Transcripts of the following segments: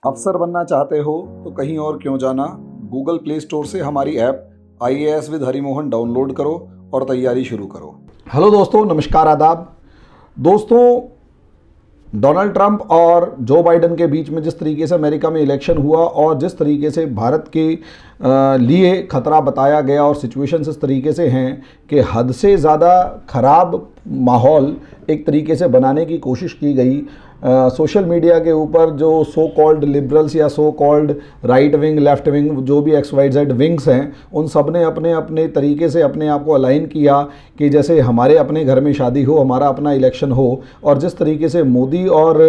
अफसर बनना चाहते हो तो कहीं और क्यों जाना, गूगल प्ले स्टोर से हमारी app IAS with Harimohan download करो और तैयारी शुरू करो। हेलो दोस्तों, नमस्कार, आदाब। दोस्तों, डोनाल्ड ट्रंप और जो बाइडन के बीच में जिस तरीके से अमेरिका में इलेक्शन हुआ और जिस तरीके से भारत के लिए खतरा बताया गया और सिचुएशंस इस तरीके से हैं कि हद से ज़्यादा ख़राब माहौल एक तरीके से बनाने की कोशिश की गई। सोशल मीडिया के ऊपर जो सो कॉल्ड लिबरल्स या so called right wing, left wing, जो भी XYZ विंग्स हैं, उन सब ने अपने अपने तरीके से अपने आप को अलाइन किया कि जैसे हमारे अपने घर में शादी हो, हमारा अपना इलेक्शन हो। और जिस तरीके से मोदी और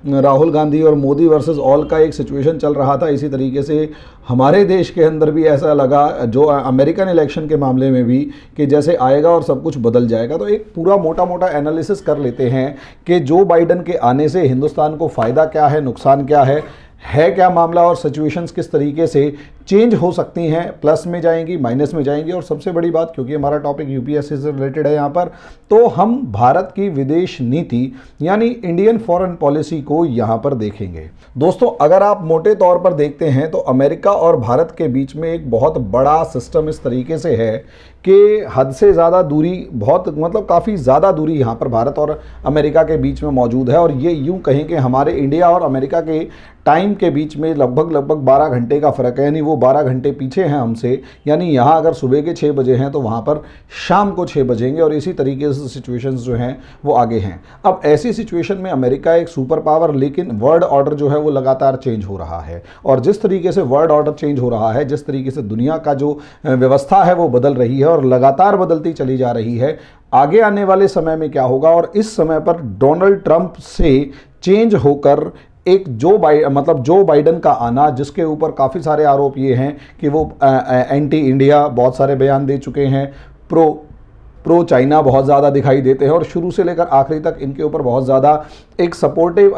राहुल गांधी और मोदी वर्सेस ऑल का एक सिचुएशन चल रहा था, इसी तरीके से हमारे देश के अंदर भी ऐसा लगा, जो अमेरिकन इलेक्शन के मामले में भी, कि जैसे आएगा और सब कुछ बदल जाएगा। तो एक पूरा मोटा मोटा एनालिसिस कर लेते हैं कि जो बाइडन के आने से हिंदुस्तान को फ़ायदा क्या है, नुकसान क्या है क्या मामला, और सिचुएशंस किस तरीके से चेंज हो सकती हैं, प्लस में जाएंगी, माइनस में जाएंगी। और सबसे बड़ी बात, क्योंकि हमारा टॉपिक UPSC से रिलेटेड है यहाँ पर, तो हम भारत की विदेश नीति यानी इंडियन फॉरेन पॉलिसी को यहाँ पर देखेंगे। दोस्तों, अगर आप मोटे तौर पर देखते हैं तो अमेरिका और भारत के बीच में एक बहुत बड़ा सिस्टम इस तरीके से है कि हद से ज़्यादा दूरी, बहुत काफ़ी ज़्यादा दूरी यहाँ पर भारत और अमेरिका के बीच में मौजूद है। और ये यूँ कहें कि हमारे इंडिया और अमेरिका के टाइम के बीच में लगभग 12 घंटे का फ़र्क है, यानी वो 12 घंटे पीछे हैं हमसे। यानी यहाँ अगर सुबह के 6 बजे हैं तो वहाँ पर शाम को 6 बजेंगे, और इसी तरीके से सिचुएशंस जो हैं वो आगे हैं। अब ऐसी सिचुएशन में अमेरिका एक सुपर पावर, लेकिन वर्ल्ड ऑर्डर जो है वो लगातार चेंज हो रहा है। और जिस तरीके से वर्ल्ड ऑर्डर चेंज हो रहा है, जिस तरीके से दुनिया का जो व्यवस्था है वो बदल रही है और लगातार बदलती चली जा रही है, आगे आने वाले समय में क्या होगा। और इस समय पर डोनाल्ड ट्रंप से चेंज होकर एक जो बाइडन का आना, जिसके ऊपर काफ़ी सारे आरोप ये हैं कि वो एंटी इंडिया बहुत सारे बयान दे चुके हैं, प्रो चाइना बहुत ज़्यादा दिखाई देते हैं, और शुरू से लेकर आखिरी तक इनके ऊपर बहुत ज़्यादा एक सपोर्टिव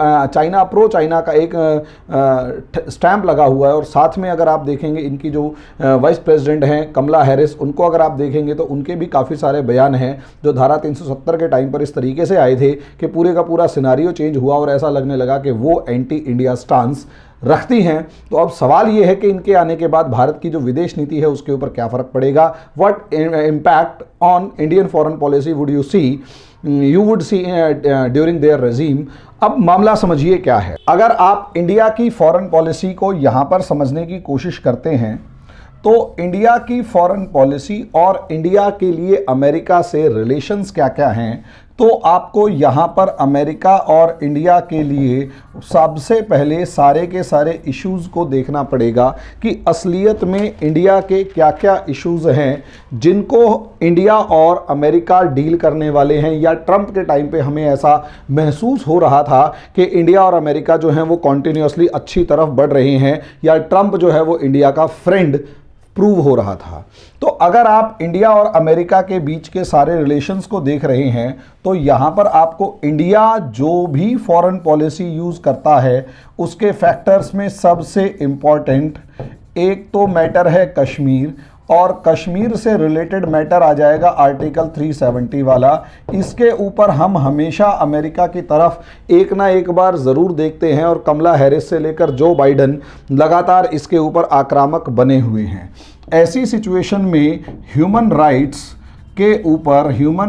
प्रो चाइना का एक स्टैंप लगा हुआ है। और साथ में अगर आप देखेंगे, इनकी जो वाइस प्रेसिडेंट हैं कमला हैरिस, उनको अगर आप देखेंगे तो उनके भी काफ़ी सारे बयान हैं जो धारा 370 के टाइम पर इस तरीके से आए थे कि पूरे का पूरा सिनारियो चेंज हुआ और ऐसा लगने लगा कि वो एंटी इंडिया स्टांस रखती हैं। तो अब सवाल ये है कि इनके आने के बाद भारत की जो विदेश नीति है उसके ऊपर क्या फ़र्क पड़ेगा। What impact on Indian foreign policy would you see during their regime. अब मामला समझिए क्या है। अगर आप इंडिया की फॉरेन पॉलिसी को यहाँ पर समझने की कोशिश करते हैं तो इंडिया की फॉरेन पॉलिसी और इंडिया के लिए अमेरिका से रिलेशंस क्या क्या हैं, तो आपको यहाँ पर अमेरिका और इंडिया के लिए सबसे पहले सारे के सारे इश्यूज़ को देखना पड़ेगा कि असलियत में इंडिया के क्या क्या इश्यूज़ हैं जिनको इंडिया और अमेरिका डील करने वाले हैं। या ट्रंप के टाइम पे हमें ऐसा महसूस हो रहा था कि इंडिया और अमेरिका जो हैं वो कॉन्टिन्यूसली अच्छी तरफ बढ़ रहे हैं, या ट्रंप जो है वो इंडिया का फ्रेंड प्रूव हो रहा था। तो अगर आप इंडिया और अमेरिका के बीच के सारे रिलेशंस को देख रहे हैं तो यहाँ पर आपको इंडिया जो भी फॉरेन पॉलिसी यूज़ करता है उसके फैक्टर्स में सबसे इम्पॉर्टेंट एक तो मैटर है कश्मीर, और कश्मीर से रिलेटेड मैटर आ जाएगा आर्टिकल 370 वाला। इसके ऊपर हम हमेशा अमेरिका की तरफ एक ना एक बार ज़रूर देखते हैं, और कमला हैरिस से लेकर जो बाइडन लगातार इसके ऊपर आक्रामक बने हुए हैं। ऐसी सिचुएशन में ह्यूमन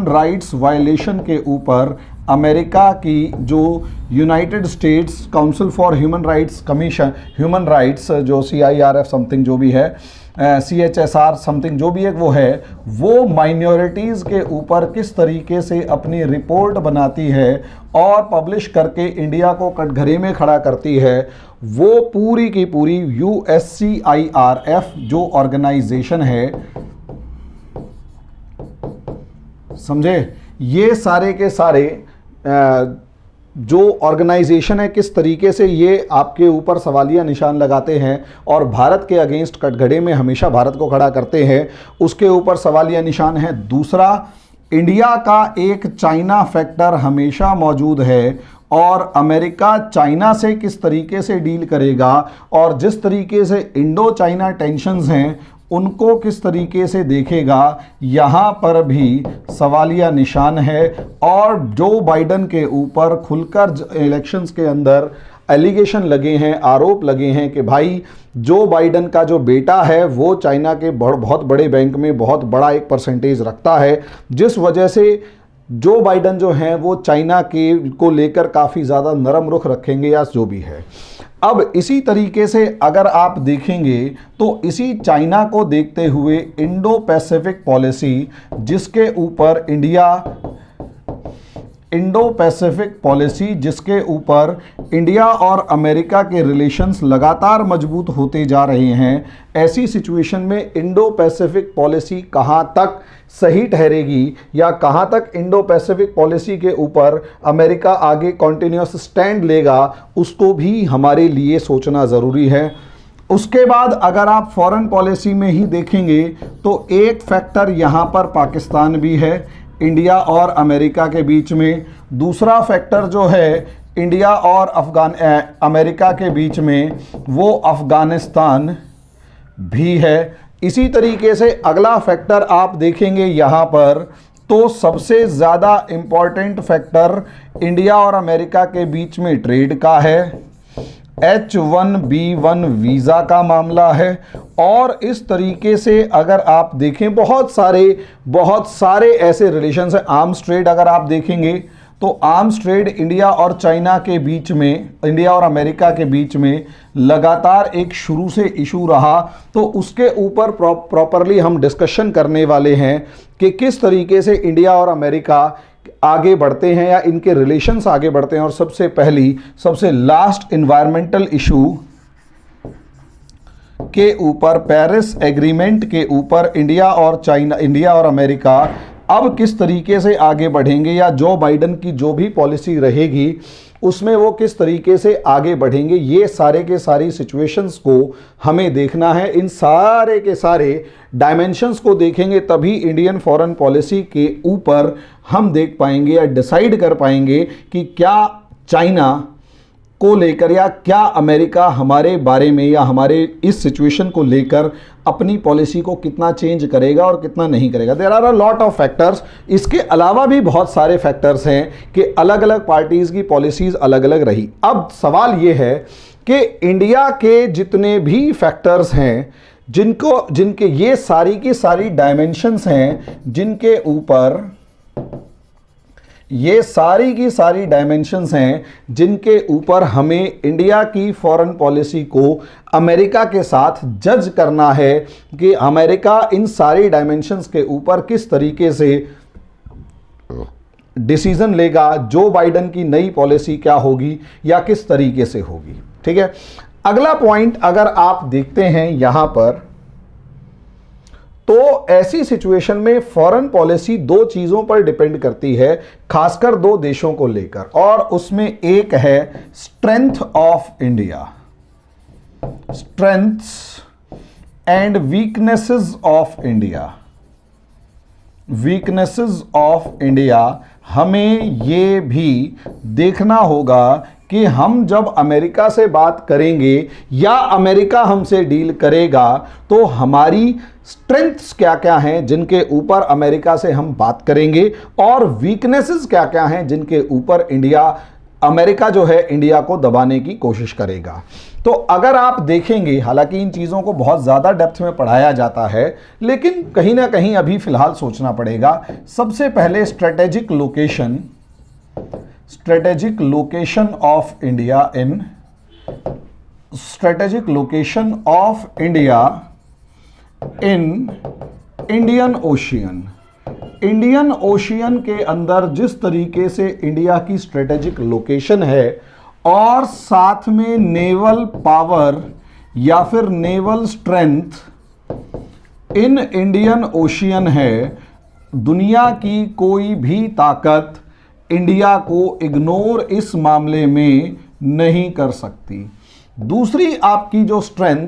राइट्स वायलेशन के ऊपर अमेरिका की जो United states council for human rights जो CIRF समथिंग जो भी है, CHSR समथिंग जो भी एक वो माइनॉरिटीज़ के ऊपर किस तरीके से अपनी रिपोर्ट बनाती है और पब्लिश करके इंडिया को कटघरे में खड़ा करती है, वो पूरी की पूरी USCIRF जो ऑर्गेनाइजेशन है, समझे, ये सारे के सारे जो ऑर्गेनाइजेशन है किस तरीके से ये आपके ऊपर सवालिया निशान लगाते हैं और भारत के अगेंस्ट कटघरे में हमेशा भारत को खड़ा करते हैं, उसके ऊपर सवालिया निशान है। दूसरा, इंडिया का एक चाइना फैक्टर हमेशा मौजूद है, और अमेरिका चाइना से किस तरीके से डील करेगा, और जिस तरीके से इंडो चाइना टेंशन्स हैं उनको किस तरीके से देखेगा, यहाँ पर भी सवालिया निशान है। और जो बाइडन के ऊपर खुलकर इलेक्शंस के अंदर एलिगेशन लगे हैं, आरोप लगे हैं कि भाई जो बाइडन का जो बेटा है वो चाइना के बहुत बड़े बैंक में बहुत बड़ा एक परसेंटेज रखता है, जिस वजह से जो बाइडन जो हैं वो चाइना के को लेकर काफ़ी ज़्यादा नरम रुख रखेंगे या जो भी है। अब इसी तरीके से अगर आप देखेंगे तो इसी चाइना को देखते हुए इंडो पैसिफिक पॉलिसी, जिसके ऊपर इंडिया और अमेरिका के रिलेशंस लगातार मजबूत होते जा रहे हैं, ऐसी सिचुएशन में इंडो पैसिफिक पॉलिसी कहां तक सही ठहरेगी या कहां तक इंडो पैसिफिक पॉलिसी के ऊपर अमेरिका आगे कॉन्टिन्यूस स्टैंड लेगा, उसको भी हमारे लिए सोचना ज़रूरी है। उसके बाद अगर आप फॉरेन पॉलिसी में ही देखेंगे तो एक फैक्टर यहाँ पर पाकिस्तान भी है इंडिया और अमेरिका के बीच में, दूसरा फैक्टर जो है इंडिया और अमेरिका के बीच में वो अफ़गानिस्तान भी है। इसी तरीके से अगला फैक्टर आप देखेंगे यहाँ पर तो सबसे ज़्यादा इम्पॉर्टेंट फैक्टर इंडिया और अमेरिका के बीच में ट्रेड का है, H1B1 वीज़ा का मामला है। और इस तरीके से अगर आप देखें बहुत सारे ऐसे रिलेशंस हैं। आर्म्स ट्रेड अगर आप देखेंगे तो आर्म्स ट्रेड इंडिया और चाइना के बीच में, इंडिया और अमेरिका के बीच में लगातार एक शुरू से इशू रहा, तो उसके ऊपर प्रॉपरली हम डिस्कशन करने वाले हैं कि किस तरीके से इंडिया और अमेरिका आगे बढ़ते हैं या इनके रिलेशंस आगे बढ़ते हैं। और सबसे लास्ट इन्वायरमेंटल इशू के ऊपर, पेरिस एग्रीमेंट के ऊपर इंडिया और अमेरिका अब किस तरीके से आगे बढ़ेंगे या जो बाइडन की जो भी पॉलिसी रहेगी उसमें वो किस तरीके से आगे बढ़ेंगे, ये सारे के सारी सिचुएशंस को हमें देखना है। इन सारे के सारे डायमेंशंस को देखेंगे तभी इंडियन फॉरेन पॉलिसी के ऊपर हम देख पाएंगे या डिसाइड कर पाएंगे कि क्या चाइना को लेकर या क्या अमेरिका हमारे बारे में या हमारे इस सिचुएशन को लेकर अपनी पॉलिसी को कितना चेंज करेगा और कितना नहीं करेगा। There are a lot of factors. इसके अलावा भी बहुत सारे फैक्टर्स हैं कि अलग अलग पार्टीज़ की पॉलिसीज़ अलग अलग रही। अब सवाल ये है कि इंडिया के जितने भी फैक्टर्स हैं, जिनके ये सारी की सारी डायमेंशंस हैं, जिनके ऊपर ये सारी की सारी डायमेंशंस हैं, जिनके ऊपर हमें इंडिया की फॉरेन पॉलिसी को अमेरिका के साथ जज करना है कि अमेरिका इन सारी डायमेंशंस के ऊपर किस तरीके से डिसीजन लेगा, जो बाइडन की नई पॉलिसी क्या होगी या किस तरीके से होगी। ठीक है, अगला पॉइंट अगर आप देखते हैं यहां पर, तो ऐसी सिचुएशन में फॉरेन पॉलिसी दो चीजों पर डिपेंड करती है, खासकर दो देशों को लेकर, और उसमें एक है strength of India, strengths and weaknesses of India. Weaknesses of India हमें ये भी देखना होगा कि हम जब अमेरिका से बात करेंगे या अमेरिका हमसे डील करेगा तो हमारी स्ट्रेंथ्स क्या क्या हैं जिनके ऊपर अमेरिका से हम बात करेंगे, और वीकनेसेस क्या क्या हैं जिनके ऊपर अमेरिका जो है इंडिया को दबाने की कोशिश करेगा। तो अगर आप देखेंगे, हालांकि इन चीज़ों को बहुत ज़्यादा डेप्थ में पढ़ाया जाता है, लेकिन कहीं ना कहीं अभी फ़िलहाल सोचना पड़ेगा। सबसे पहले strategic location of India in Indian ocean. Indian ocean के अंदर जिस तरीके से इंडिया की स्ट्रेटेजिक लोकेशन है और साथ में नेवल पावर या फिर naval strength in Indian ocean है, दुनिया की कोई भी ताकत इंडिया को इग्नोर इस मामले में नहीं कर सकती। दूसरी आपकी जो स्ट्रेंथ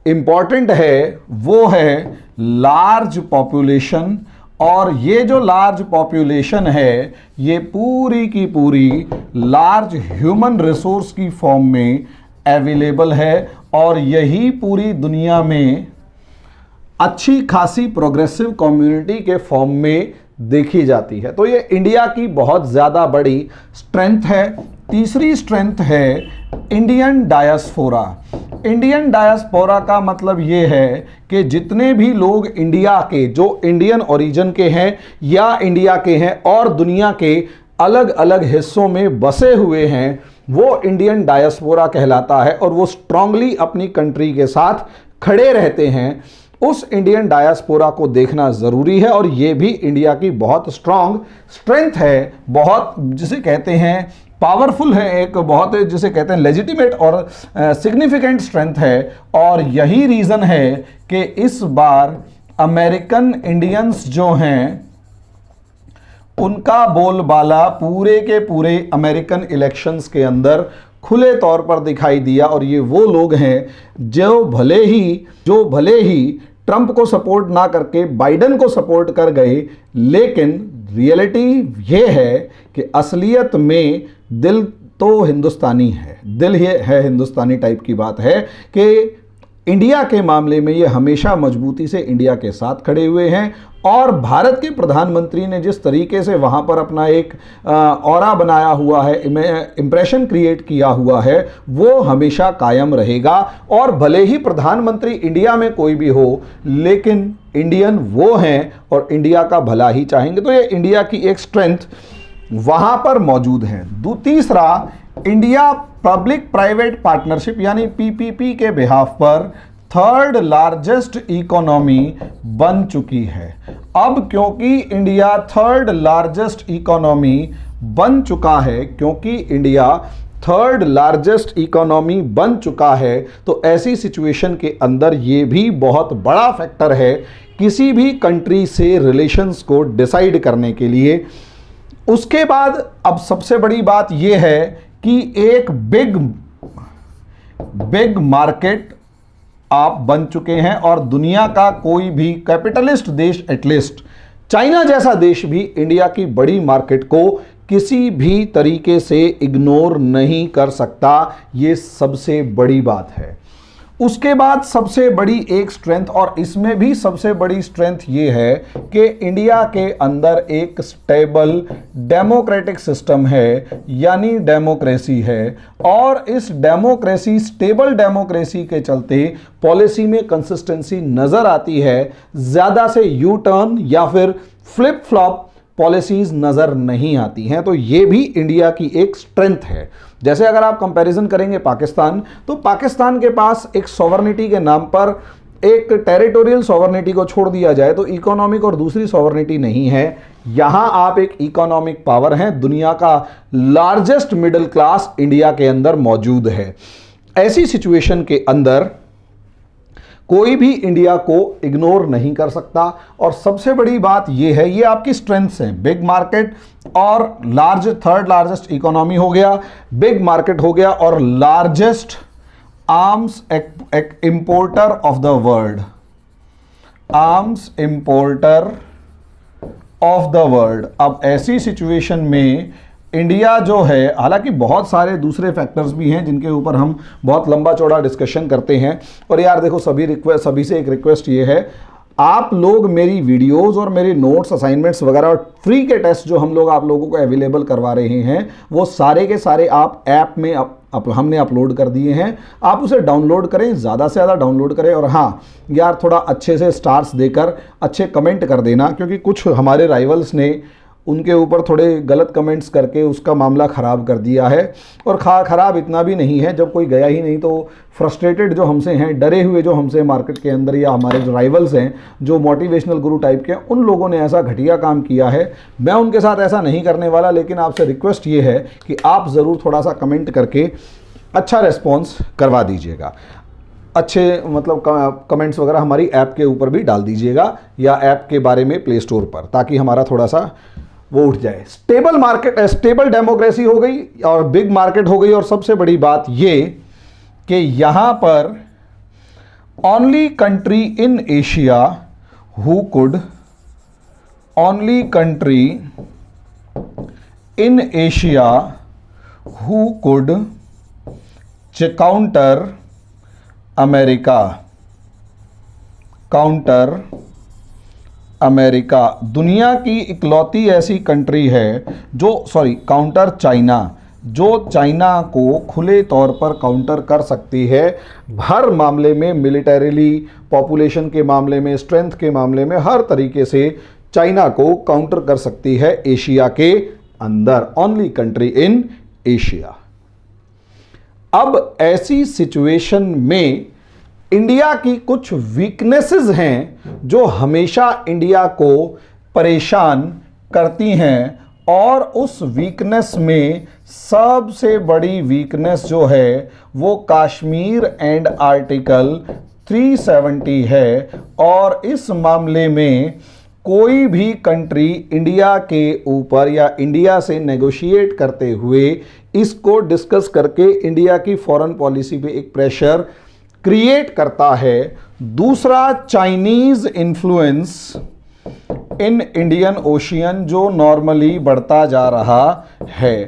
इंपॉर्टेंट है वो है लार्ज पॉपुलेशन, और ये जो लार्ज पॉपुलेशन है ये पूरी की पूरी लार्ज ह्यूमन रिसोर्स की फॉर्म में अवेलेबल है, और यही पूरी दुनिया में अच्छी खासी प्रोग्रेसिव कम्युनिटी के फॉर्म में देखी जाती है। तो ये इंडिया की बहुत ज़्यादा बड़ी स्ट्रेंथ है। तीसरी स्ट्रेंथ है इंडियन डायस्पोरा। इंडियन डायस्पोरा का मतलब ये है कि जितने भी लोग इंडिया के, जो इंडियन ओरिजिन के हैं या इंडिया के हैं और दुनिया के अलग अलग हिस्सों में बसे हुए हैं, वो इंडियन डायस्पोरा कहलाता है और वो स्ट्रांगली अपनी कंट्री के साथ खड़े रहते हैं। उस इंडियन डायस्पोरा को देखना ज़रूरी है और ये भी इंडिया की बहुत स्ट्रांग स्ट्रेंथ है, बहुत जिसे कहते हैं पावरफुल है, एक बहुत जिसे कहते हैं लेजिटिमेट और सिग्निफिकेंट स्ट्रेंथ है। और यही रीज़न है कि इस बार अमेरिकन इंडियंस जो हैं उनका बोलबाला पूरे के पूरे अमेरिकन इलेक्शंस के अंदर खुले तौर पर दिखाई दिया। और ये वो लोग हैं जो भले ही ट्रंप को सपोर्ट ना करके बाइडेन को सपोर्ट कर गए, लेकिन रियलिटी ये है कि असलियत में दिल तो हिंदुस्तानी है, दिल ये है हिंदुस्तानी टाइप की बात है कि इंडिया के मामले में ये हमेशा मजबूती से इंडिया के साथ खड़े हुए हैं। और भारत के प्रधानमंत्री ने जिस तरीके से वहाँ पर अपना एक ऑरा बनाया हुआ है, इम्प्रेशन क्रिएट किया हुआ है, वो हमेशा कायम रहेगा। और भले ही प्रधानमंत्री इंडिया में कोई भी हो, लेकिन इंडियन वो हैं और इंडिया का भला ही चाहेंगे। तो ये इंडिया की एक स्ट्रेंथ वहाँ पर मौजूद है। तीसरा, इंडिया पब्लिक प्राइवेट पार्टनरशिप यानी पीपीपी के बिहाफ पर थर्ड लार्जेस्ट इकोनॉमी बन चुकी है। अब क्योंकि इंडिया थर्ड लार्जेस्ट इकोनॉमी बन चुका है, क्योंकि इंडिया थर्ड लार्जेस्ट इकोनॉमी बन चुका है, तो ऐसी सिचुएशन के अंदर ये भी बहुत बड़ा फैक्टर है किसी भी कंट्री से रिलेशंस को डिसाइड करने के लिए। उसके बाद अब सबसे बड़ी बात यह है कि एक बिग मार्केट आप बन चुके हैं और दुनिया का कोई भी कैपिटलिस्ट देश, एटलीस्ट चाइना जैसा देश भी इंडिया की बड़ी मार्केट को किसी भी तरीके से इग्नोर नहीं कर सकता। ये सबसे बड़ी बात है। उसके बाद सबसे बड़ी एक स्ट्रेंथ, और इसमें भी सबसे बड़ी स्ट्रेंथ ये है कि इंडिया के अंदर एक स्टेबल डेमोक्रेटिक सिस्टम है, यानी डेमोक्रेसी है। और इस डेमोक्रेसी, स्टेबल डेमोक्रेसी के चलते पॉलिसी में कंसिस्टेंसी नज़र आती है। ज़्यादा से यू टर्न या फिर फ्लिप फ्लॉप पॉलिसीज नज़र नहीं आती हैं। तो ये भी इंडिया की एक स्ट्रेंथ है। जैसे अगर आप कंपैरिजन करेंगे पाकिस्तान, तो पाकिस्तान के पास एक सॉवरनिटी के नाम पर एक टेरिटोरियल सॉवरनिटी को छोड़ दिया जाए तो इकोनॉमिक और दूसरी सॉवरनिटी नहीं है। यहाँ आप एक इकोनॉमिक पावर हैं, दुनिया का लार्जेस्ट मिडिल क्लास इंडिया के अंदर मौजूद है। ऐसी सिचुएशन के अंदर कोई भी इंडिया को इग्नोर नहीं कर सकता। और सबसे बड़ी बात यह है, ये आपकी स्ट्रेंथ्स हैं, बिग मार्केट और थर्ड लार्जेस्ट इकोनॉमी हो गया, बिग मार्केट हो गया, और largest arms importer of the world, arms importer of the world. अब ऐसी सिचुएशन में इंडिया जो है, हालांकि बहुत सारे दूसरे फैक्टर्स भी हैं जिनके ऊपर हम बहुत लंबा चौड़ा डिस्कशन करते हैं। और यार देखो, सभी से एक रिक्वेस्ट ये है, आप लोग मेरी वीडियोस और मेरे नोट्स, असाइनमेंट्स वगैरह और फ्री के टेस्ट जो हम लोग आप लोगों को अवेलेबल करवा रहे हैं, वो सारे के सारे आप ऐप में हमने अपलोड कर दिए हैं। आप उसे डाउनलोड करें, ज़्यादा से ज़्यादा डाउनलोड करें। और हाँ यार, थोड़ा अच्छे से स्टार्स देकर अच्छे कमेंट कर देना, क्योंकि कुछ हमारे राइवल्स ने उनके ऊपर थोड़े गलत कमेंट्स करके उसका मामला ख़राब कर दिया है। और ख़राब इतना भी नहीं है, जब कोई गया ही नहीं तो फ्रस्ट्रेटेड जो हमसे हैं, डरे हुए जो हमसे मार्केट के अंदर, या हमारे जो राइवल्स हैं जो मोटिवेशनल गुरु टाइप के हैं, उन लोगों ने ऐसा घटिया काम किया है। मैं उनके साथ ऐसा नहीं करने वाला, लेकिन आपसे रिक्वेस्ट ये है कि आप ज़रूर थोड़ा सा कमेंट करके अच्छा रिस्पॉन्स करवा दीजिएगा। अच्छे मतलब कमेंट्स वगैरह हमारी ऐप के ऊपर भी डाल दीजिएगा, या ऐप के बारे में प्ले स्टोर पर, ताकि हमारा थोड़ा सा वो उठ जाए। स्टेबल मार्केट, स्टेबल डेमोक्रेसी हो गई और बिग मार्केट हो गई। और सबसे बड़ी बात ये कि यहाँ पर only country in Asia who could, only country in Asia who could counter America, counter America, दुनिया की इकलौती ऐसी कंट्री है जो, काउंटर चाइना, जो चाइना को खुले तौर पर काउंटर कर सकती है, हर मामले में, मिलिटरीली, पॉपुलेशन के मामले में, स्ट्रेंथ के मामले में, हर तरीके से चाइना को काउंटर कर सकती है एशिया के अंदर, ओनली कंट्री इन एशिया। अब ऐसी सिचुएशन में इंडिया की कुछ वीकनेसेस हैं जो हमेशा इंडिया को परेशान करती हैं, और उस वीकनेस में सबसे बड़ी वीकनेस जो है वो कश्मीर एंड आर्टिकल 370 है। और इस मामले में कोई भी कंट्री इंडिया के ऊपर या इंडिया से नेगोशिएट करते हुए इसको डिस्कस करके इंडिया की फॉरेन पॉलिसी पे एक प्रेशर क्रिएट करता है। दूसरा, Chinese influence in Indian ocean जो नॉर्मली बढ़ता जा रहा है।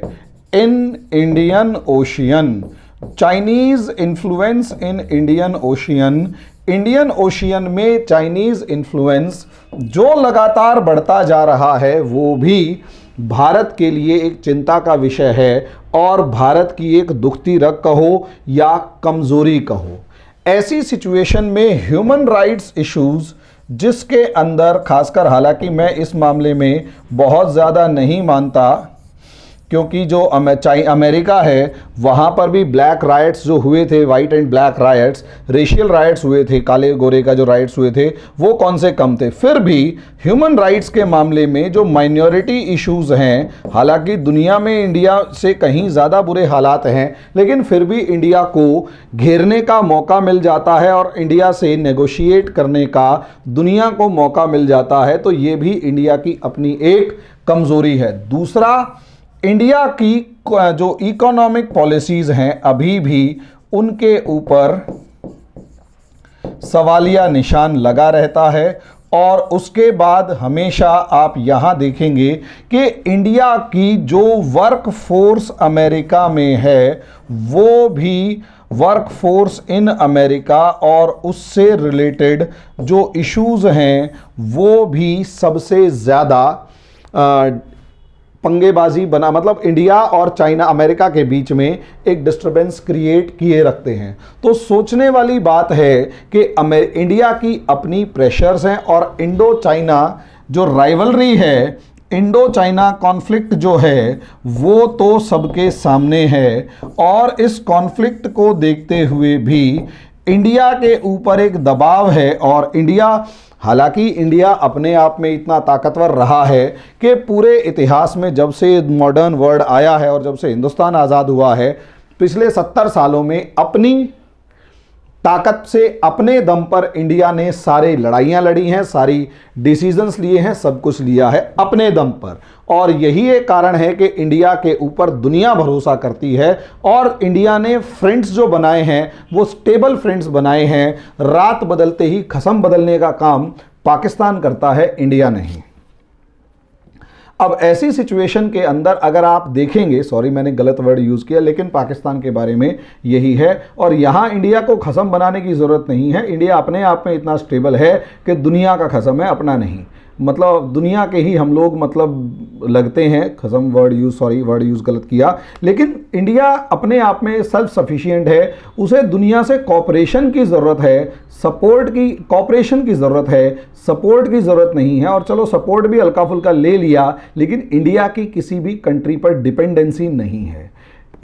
In Indian ocean, Chinese influence in Indian ocean, Indian ocean में चाइनीज इन्फ्लुएंस जो लगातार बढ़ता जा रहा है, वो भी भारत के लिए एक चिंता का विषय है और भारत की एक दुखती रग कहो या कमजोरी कहो। ऐसी सिचुएशन में ह्यूमन राइट्स इश्यूज जिसके अंदर खासकर, हालांकि मैं इस मामले में बहुत ज़्यादा नहीं मानता, क्योंकि जो अमेरिका है वहाँ पर भी ब्लैक राइट्स जो हुए थे, white and black rights, racial rights हुए थे, काले गोरे का जो राइट्स हुए थे वो कौन से कम थे। फिर भी ह्यूमन राइट्स के मामले में जो माइनॉरिटी इश्यूज हैं, हालांकि दुनिया में इंडिया से कहीं ज़्यादा बुरे हालात हैं, लेकिन फिर भी इंडिया को घेरने का मौका मिल जाता है और इंडिया से नेगोशिएट करने का दुनिया को मौका मिल जाता है, तो ये भी इंडिया की अपनी एक कमज़ोरी है। दूसरा, इंडिया की जो इकोनॉमिक पॉलिसीज़ हैं अभी भी उनके ऊपर सवालिया निशान लगा रहता है। और उसके बाद हमेशा आप यहाँ देखेंगे कि इंडिया की जो वर्क फोर्स अमेरिका में है, वो भी वर्क फोर्स इन अमेरिका और उससे रिलेटेड जो इश्यूज़ हैं वो भी सबसे ज़्यादा पंगेबाजी बना, मतलब इंडिया और चाइना, अमेरिका के बीच में एक डिस्टरबेंस क्रिएट किए रखते हैं। तो सोचने वाली बात है कि इंडिया की अपनी प्रेशर्स हैं और इंडो चाइना जो राइवलरी है, इंडो चाइना कॉन्फ्लिक्ट जो है वो तो सबके सामने है। और इस कॉन्फ्लिक्ट को देखते हुए भी इंडिया के ऊपर एक दबाव है। और इंडिया, हालांकि इंडिया अपने आप में इतना ताकतवर रहा है कि पूरे इतिहास में जब से मॉडर्न वर्ल्ड आया है और जब से हिंदुस्तान आज़ाद हुआ है, पिछले 70 सालों में अपनी ताकत से, अपने दम पर इंडिया ने सारी लड़ाइयाँ लड़ी हैं, सारी डिसीजंस लिए हैं, सब कुछ लिया है अपने दम पर। और यही एक कारण है कि इंडिया के ऊपर दुनिया भरोसा करती है। और इंडिया ने फ्रेंड्स जो बनाए हैं वो स्टेबल फ्रेंड्स बनाए हैं। रात बदलते ही खसम बदलने का काम पाकिस्तान करता है, इंडिया नहीं। अब ऐसी सिचुएशन के अंदर अगर आप देखेंगे, सॉरी मैंने गलत वर्ड यूज़ किया, लेकिन पाकिस्तान के बारे में यही है। और यहाँ इंडिया को खसम बनाने की ज़रूरत नहीं है। इंडिया अपने आप में इतना स्टेबल है कि दुनिया का खसम है, अपना नहीं। मतलब दुनिया के ही हम लोग मतलब लगते हैं, खसम वर्ड यूज़ गलत किया। लेकिन इंडिया अपने आप में सेल्फ सफिशिएंट है। उसे दुनिया से कॉपरेशन की ज़रूरत है, कॉपरेशन की ज़रूरत है, सपोर्ट की ज़रूरत नहीं है। और चलो सपोर्ट भी हल्का फुल्का ले लिया, लेकिन इंडिया की किसी भी कंट्री पर डिपेंडेंसी नहीं है।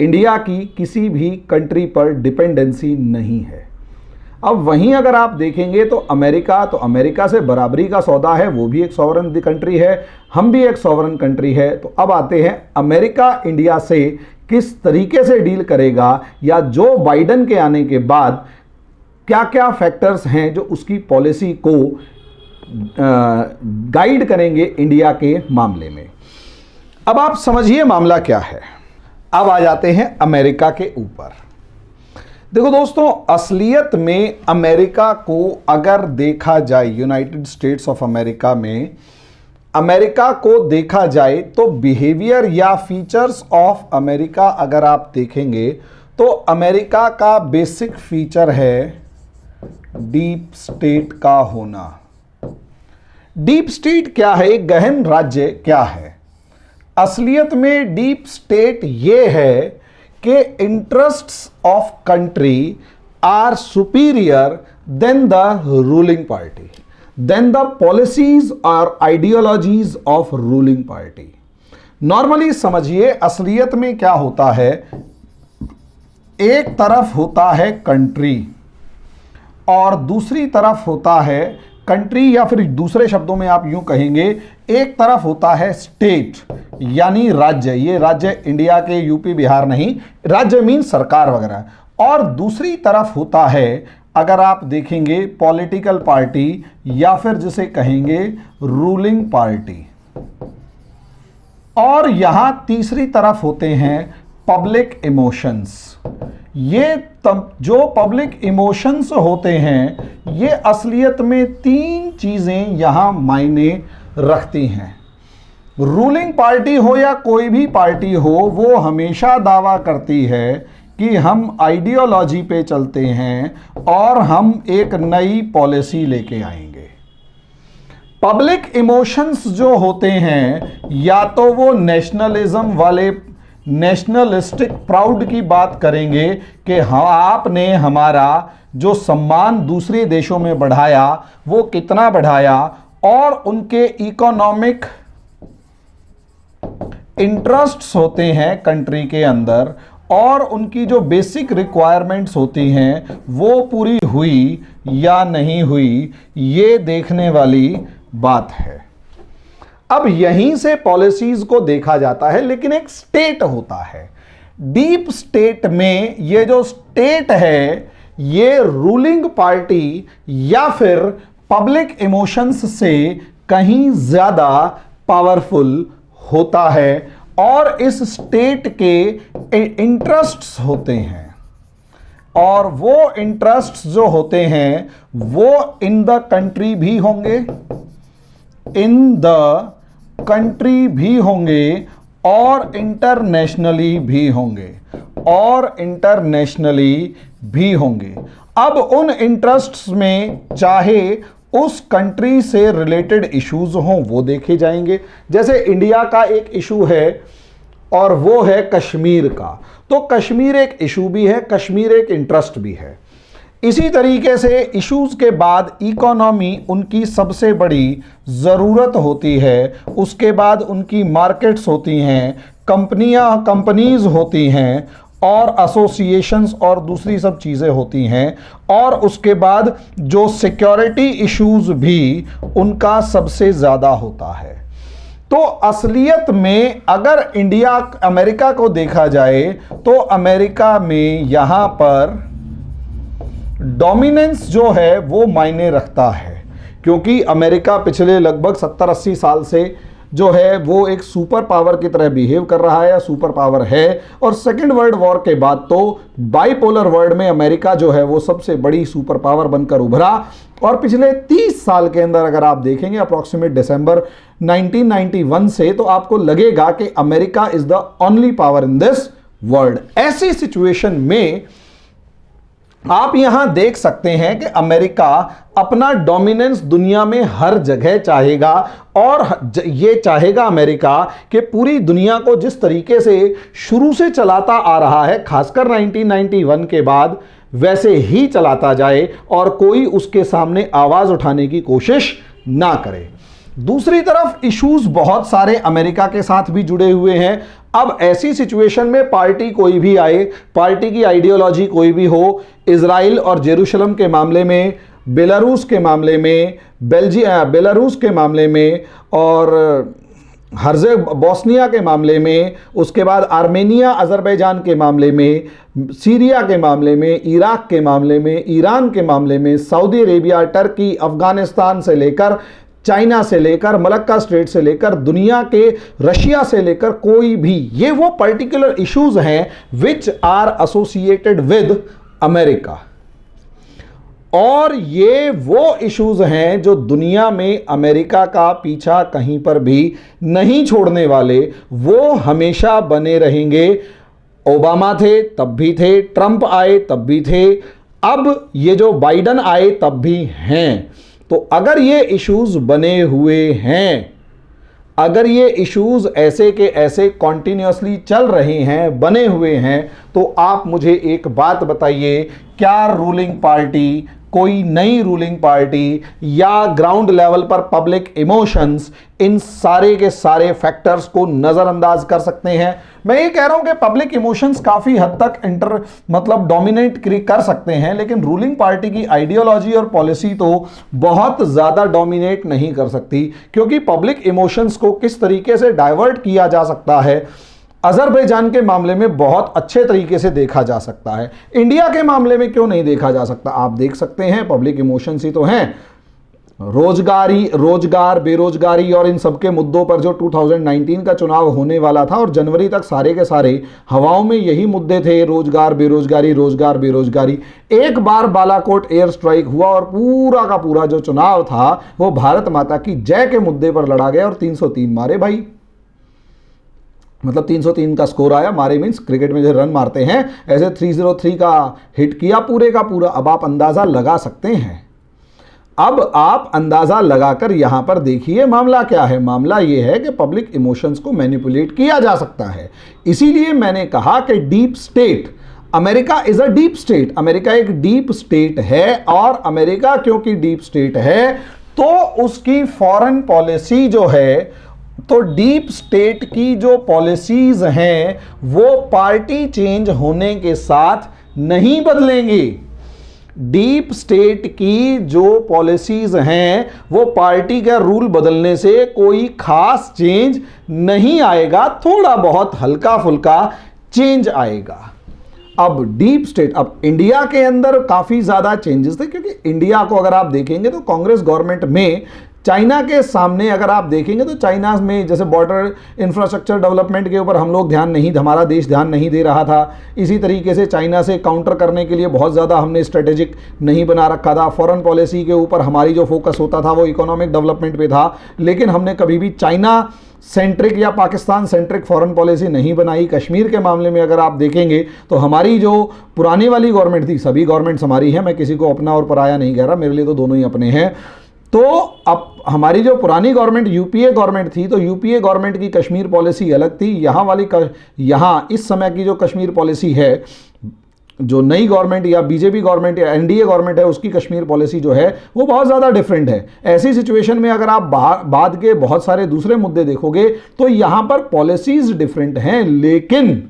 इंडिया की किसी भी कंट्री पर डिपेंडेंसी नहीं है। अब वहीं अगर आप देखेंगे तो अमेरिका से बराबरी का सौदा है, वो भी एक सॉवरन कंट्री है, हम भी एक सॉवरन कंट्री है। तो अब आते हैं, अमेरिका इंडिया से किस तरीके से डील करेगा, या जो बाइडन के आने के बाद क्या क्या फैक्टर्स हैं जो उसकी पॉलिसी को गाइड करेंगे इंडिया के मामले में। अब आप समझिए मामला क्या है। अब आ जाते हैं अमेरिका के ऊपर। देखो दोस्तों, असलियत में अमेरिका को अगर देखा जाए, यूनाइटेड स्टेट्स ऑफ अमेरिका में अमेरिका को देखा जाए तो बिहेवियर या फीचर्स ऑफ अमेरिका अगर आप देखेंगे तो अमेरिका का बेसिक फीचर है डीप स्टेट का होना। डीप स्टेट क्या है, एक गहन राज्य क्या है? असलियत में डीप स्टेट ये है कि interests of country are superior than the ruling party, than the policies और ideologies of ruling party. Normally समझिए असलियत में क्या होता है, एक तरफ होता है कंट्री और दूसरी तरफ होता है कंट्री, या फिर दूसरे शब्दों में आप यूं कहेंगे एक तरफ होता है स्टेट यानी राज्य, ये राज्य इंडिया के यूपी बिहार नहीं, राज्य मीन सरकार वगैरह, और दूसरी तरफ होता है अगर आप देखेंगे पॉलिटिकल पार्टी या फिर जिसे कहेंगे रूलिंग पार्टी, और यहां तीसरी तरफ होते हैं पब्लिक इमोशंस। ये जो पब्लिक इमोशंस होते हैं ये असलियत में तीन चीजें यहां मायने रखती हैं। रूलिंग पार्टी हो या कोई भी पार्टी हो, वो हमेशा दावा करती है कि हम आइडियोलॉजी पे चलते हैं और हम एक नई पॉलिसी लेके आएंगे। पब्लिक इमोशंस जो होते हैं या तो वो नेशनलिज्म वाले, नेशनलिस्टिक प्राउड की बात करेंगे कि हाँ आपने हमारा जो सम्मान दूसरे देशों में बढ़ाया वो कितना बढ़ाया, और उनके इकोनॉमिक इंटरेस्ट्स होते हैं कंट्री के अंदर और उनकी जो बेसिक रिक्वायरमेंट्स होती हैं वो पूरी हुई या नहीं हुई, ये देखने वाली बात है। अब यहीं से पॉलिसीज को देखा जाता है, लेकिन एक स्टेट होता है। डीप स्टेट में ये जो स्टेट है ये रूलिंग पार्टी या फिर पब्लिक इमोशंस से कहीं ज्यादा पावरफुल होता है, और इस स्टेट के इंटरेस्ट्स होते हैं, और वो इंटरेस्ट्स जो होते हैं वो इन द कंट्री भी होंगे, इन द कंट्री भी होंगे और इंटरनेशनली भी होंगे, और इंटरनेशनली भी होंगे। अब उन इंटरेस्ट्स में चाहे उस कंट्री से रिलेटेड इश्यूज हों वो देखे जाएंगे। जैसे इंडिया का एक इशू है और वो है कश्मीर का, तो कश्मीर एक इशू भी है, कश्मीर एक इंटरेस्ट भी है। इसी तरीके से इश्यूज के बाद इकोनॉमी उनकी सबसे बड़ी ज़रूरत होती है, उसके बाद उनकी मार्केट्स होती हैं, कंपनीज होती हैं, और एसोसिएशंस और दूसरी सब चीज़ें होती हैं, और उसके बाद जो सिक्योरिटी इश्यूज भी उनका सबसे ज़्यादा होता है। तो असलियत में अगर इंडिया अमेरिका को देखा जाए तो अमेरिका में यहाँ पर डोमिनेंस जो है वो मायने रखता है, क्योंकि अमेरिका पिछले लगभग 70-80 साल से जो है वो एक सुपर पावर की तरह बिहेव कर रहा है या सुपर पावर है, और सेकेंड वर्ल्ड वॉर के बाद तो बाइपोलर वर्ल्ड में अमेरिका जो है वो सबसे बड़ी सुपर पावर बनकर उभरा। और पिछले 30 साल के अंदर अगर आप देखेंगे अप्रॉक्सीमेट दिसंबर 1991 से, तो आपको लगेगा कि America is the only power in this world. ऐसी सिचुएशन में आप यहां देख सकते हैं कि अमेरिका अपना डोमिनेंस दुनिया में हर जगह चाहेगा, और ये चाहेगा अमेरिका कि पूरी दुनिया को जिस तरीके से शुरू से चलाता आ रहा है, खासकर 1991 के बाद, वैसे ही चलाता जाए और कोई उसके सामने आवाज उठाने की कोशिश ना करे। दूसरी तरफ इश्यूज बहुत सारे अमेरिका के साथ भी जुड़े हुए हैं। अब ऐसी सिचुएशन में पार्टी कोई भी आए, पार्टी की आइडियोलॉजी कोई भी हो, इजराइल और जेरूशलम के मामले में, बेलारूस के मामले में, बेलारूस के मामले में, और हर्जे बोस्निया के मामले में, उसके बाद आर्मेनिया अजरबैजान के मामले में, सीरिया के मामले में, इराक के मामले में, ईरान के मामले में, सऊदी अरेबिया, टर्की, अफगानिस्तान से लेकर, चाइना से लेकर, मलक्का स्टेट से लेकर, दुनिया के रशिया से लेकर, कोई भी, ये वो पर्टिकुलर इश्यूज हैं which are associated with America. और ये वो इश्यूज हैं जो दुनिया में अमेरिका का पीछा कहीं पर भी नहीं छोड़ने वाले, वो हमेशा बने रहेंगे। ओबामा थे तब भी थे, ट्रंप आए तब भी थे, अब ये जो बाइडन आए तब भी हैं। तो अगर ये इश्यूज बने हुए हैं, अगर ये इश्यूज ऐसे के ऐसे कॉन्टिन्यूसली चल रहे हैं, बने हुए हैं, तो आप मुझे एक बात बताइए, क्या रूलिंग पार्टी, कोई नई रूलिंग पार्टी या ग्राउंड लेवल पर पब्लिक इमोशंस इन सारे के सारे फैक्टर्स को नजरअंदाज कर सकते हैं? मैं ये कह रहा हूं कि पब्लिक इमोशंस काफी हद तक मतलब डोमिनेट कर सकते हैं, लेकिन रूलिंग पार्टी की आइडियोलॉजी और पॉलिसी तो बहुत ज्यादा डोमिनेट नहीं कर सकती, क्योंकि पब्लिक इमोशंस को किस तरीके से डाइवर्ट किया जा सकता है अजरबैजान के मामले में बहुत अच्छे तरीके से देखा जा सकता है। इंडिया के मामले में क्यों नहीं देखा जा सकता? आप देख सकते हैं, पब्लिक इमोशंस ही तो हैं। रोजगार, बेरोजगारी और इन सबके मुद्दों पर जो 2019 का चुनाव होने वाला था और जनवरी तक सारे के सारे हवाओं में यही मुद्दे थे, रोजगार बेरोजगारी। एक बार बालाकोट एयर स्ट्राइक हुआ और पूरा का पूरा जो चुनाव था वो भारत माता की जय के मुद्दे पर लड़ा गया और 303 मारे भाई, मतलब 303 का स्कोर आया। मारे मीन्स क्रिकेट में जो रन मारते हैं, ऐसे 303 का हिट किया पूरे का पूरा। अब आप अंदाजा लगा सकते हैं, अब आप अंदाजा लगाकर यहां पर देखिए मामला क्या है। मामला यह है कि पब्लिक इमोशंस को मैनिपुलेट किया जा सकता है। इसीलिए मैंने कहा कि deep state, America is a deep state, America एक डीप स्टेट है, और अमेरिका क्योंकि डीप स्टेट है तो उसकी फॉरेन पॉलिसी जो है, तो डीप स्टेट की जो पॉलिसीज हैं वो पार्टी चेंज होने के साथ नहीं बदलेंगी। डीप स्टेट की जो पॉलिसीज हैं वो पार्टी का रूल बदलने से कोई खास चेंज नहीं आएगा, थोड़ा बहुत हल्का फुल्का चेंज आएगा। अब डीप स्टेट, अब इंडिया के अंदर काफी ज्यादा चेंजेस थे, क्योंकि इंडिया को अगर आप देखेंगे तो कांग्रेस गवर्नमेंट में चाइना के सामने अगर आप देखेंगे तो चाइना में जैसे बॉर्डर इंफ्रास्ट्रक्चर डेवलपमेंट के ऊपर हम लोग हमारा देश ध्यान नहीं दे रहा था। इसी तरीके से चाइना से काउंटर करने के लिए बहुत ज़्यादा हमने स्ट्रेटेजिक नहीं बना रखा था। फॉरेन पॉलिसी के ऊपर हमारी जो फोकस होता था वो इकोनॉमिक डेवलपमेंट पे था, लेकिन हमने कभी भी चाइना सेंट्रिक या पाकिस्तान सेंट्रिक फॉरेन पॉलिसी नहीं बनाई। कश्मीर के मामले में अगर आप देखेंगे तो हमारी जो पुरानी वाली गवर्नमेंट थी, सभी गवर्नमेंट्स हमारी हैं, मैं किसी को अपना और पराया नहीं कह रहा, मेरे लिए तो दोनों ही अपने हैं। तो अब हमारी जो पुरानी गवर्नमेंट यूपीए गवर्नमेंट थी, तो यूपीए गवर्नमेंट की कश्मीर पॉलिसी अलग थी। यहाँ इस समय की जो कश्मीर पॉलिसी है, जो नई गवर्नमेंट या बीजेपी गवर्नमेंट या एनडीए गवर्नमेंट है, उसकी कश्मीर पॉलिसी जो है वो बहुत ज़्यादा डिफरेंट है। ऐसी सिचुएशन में अगर आप बाद के बहुत सारे दूसरे मुद्दे देखोगे तो यहाँ पर पॉलिसीज डिफरेंट हैं, लेकिन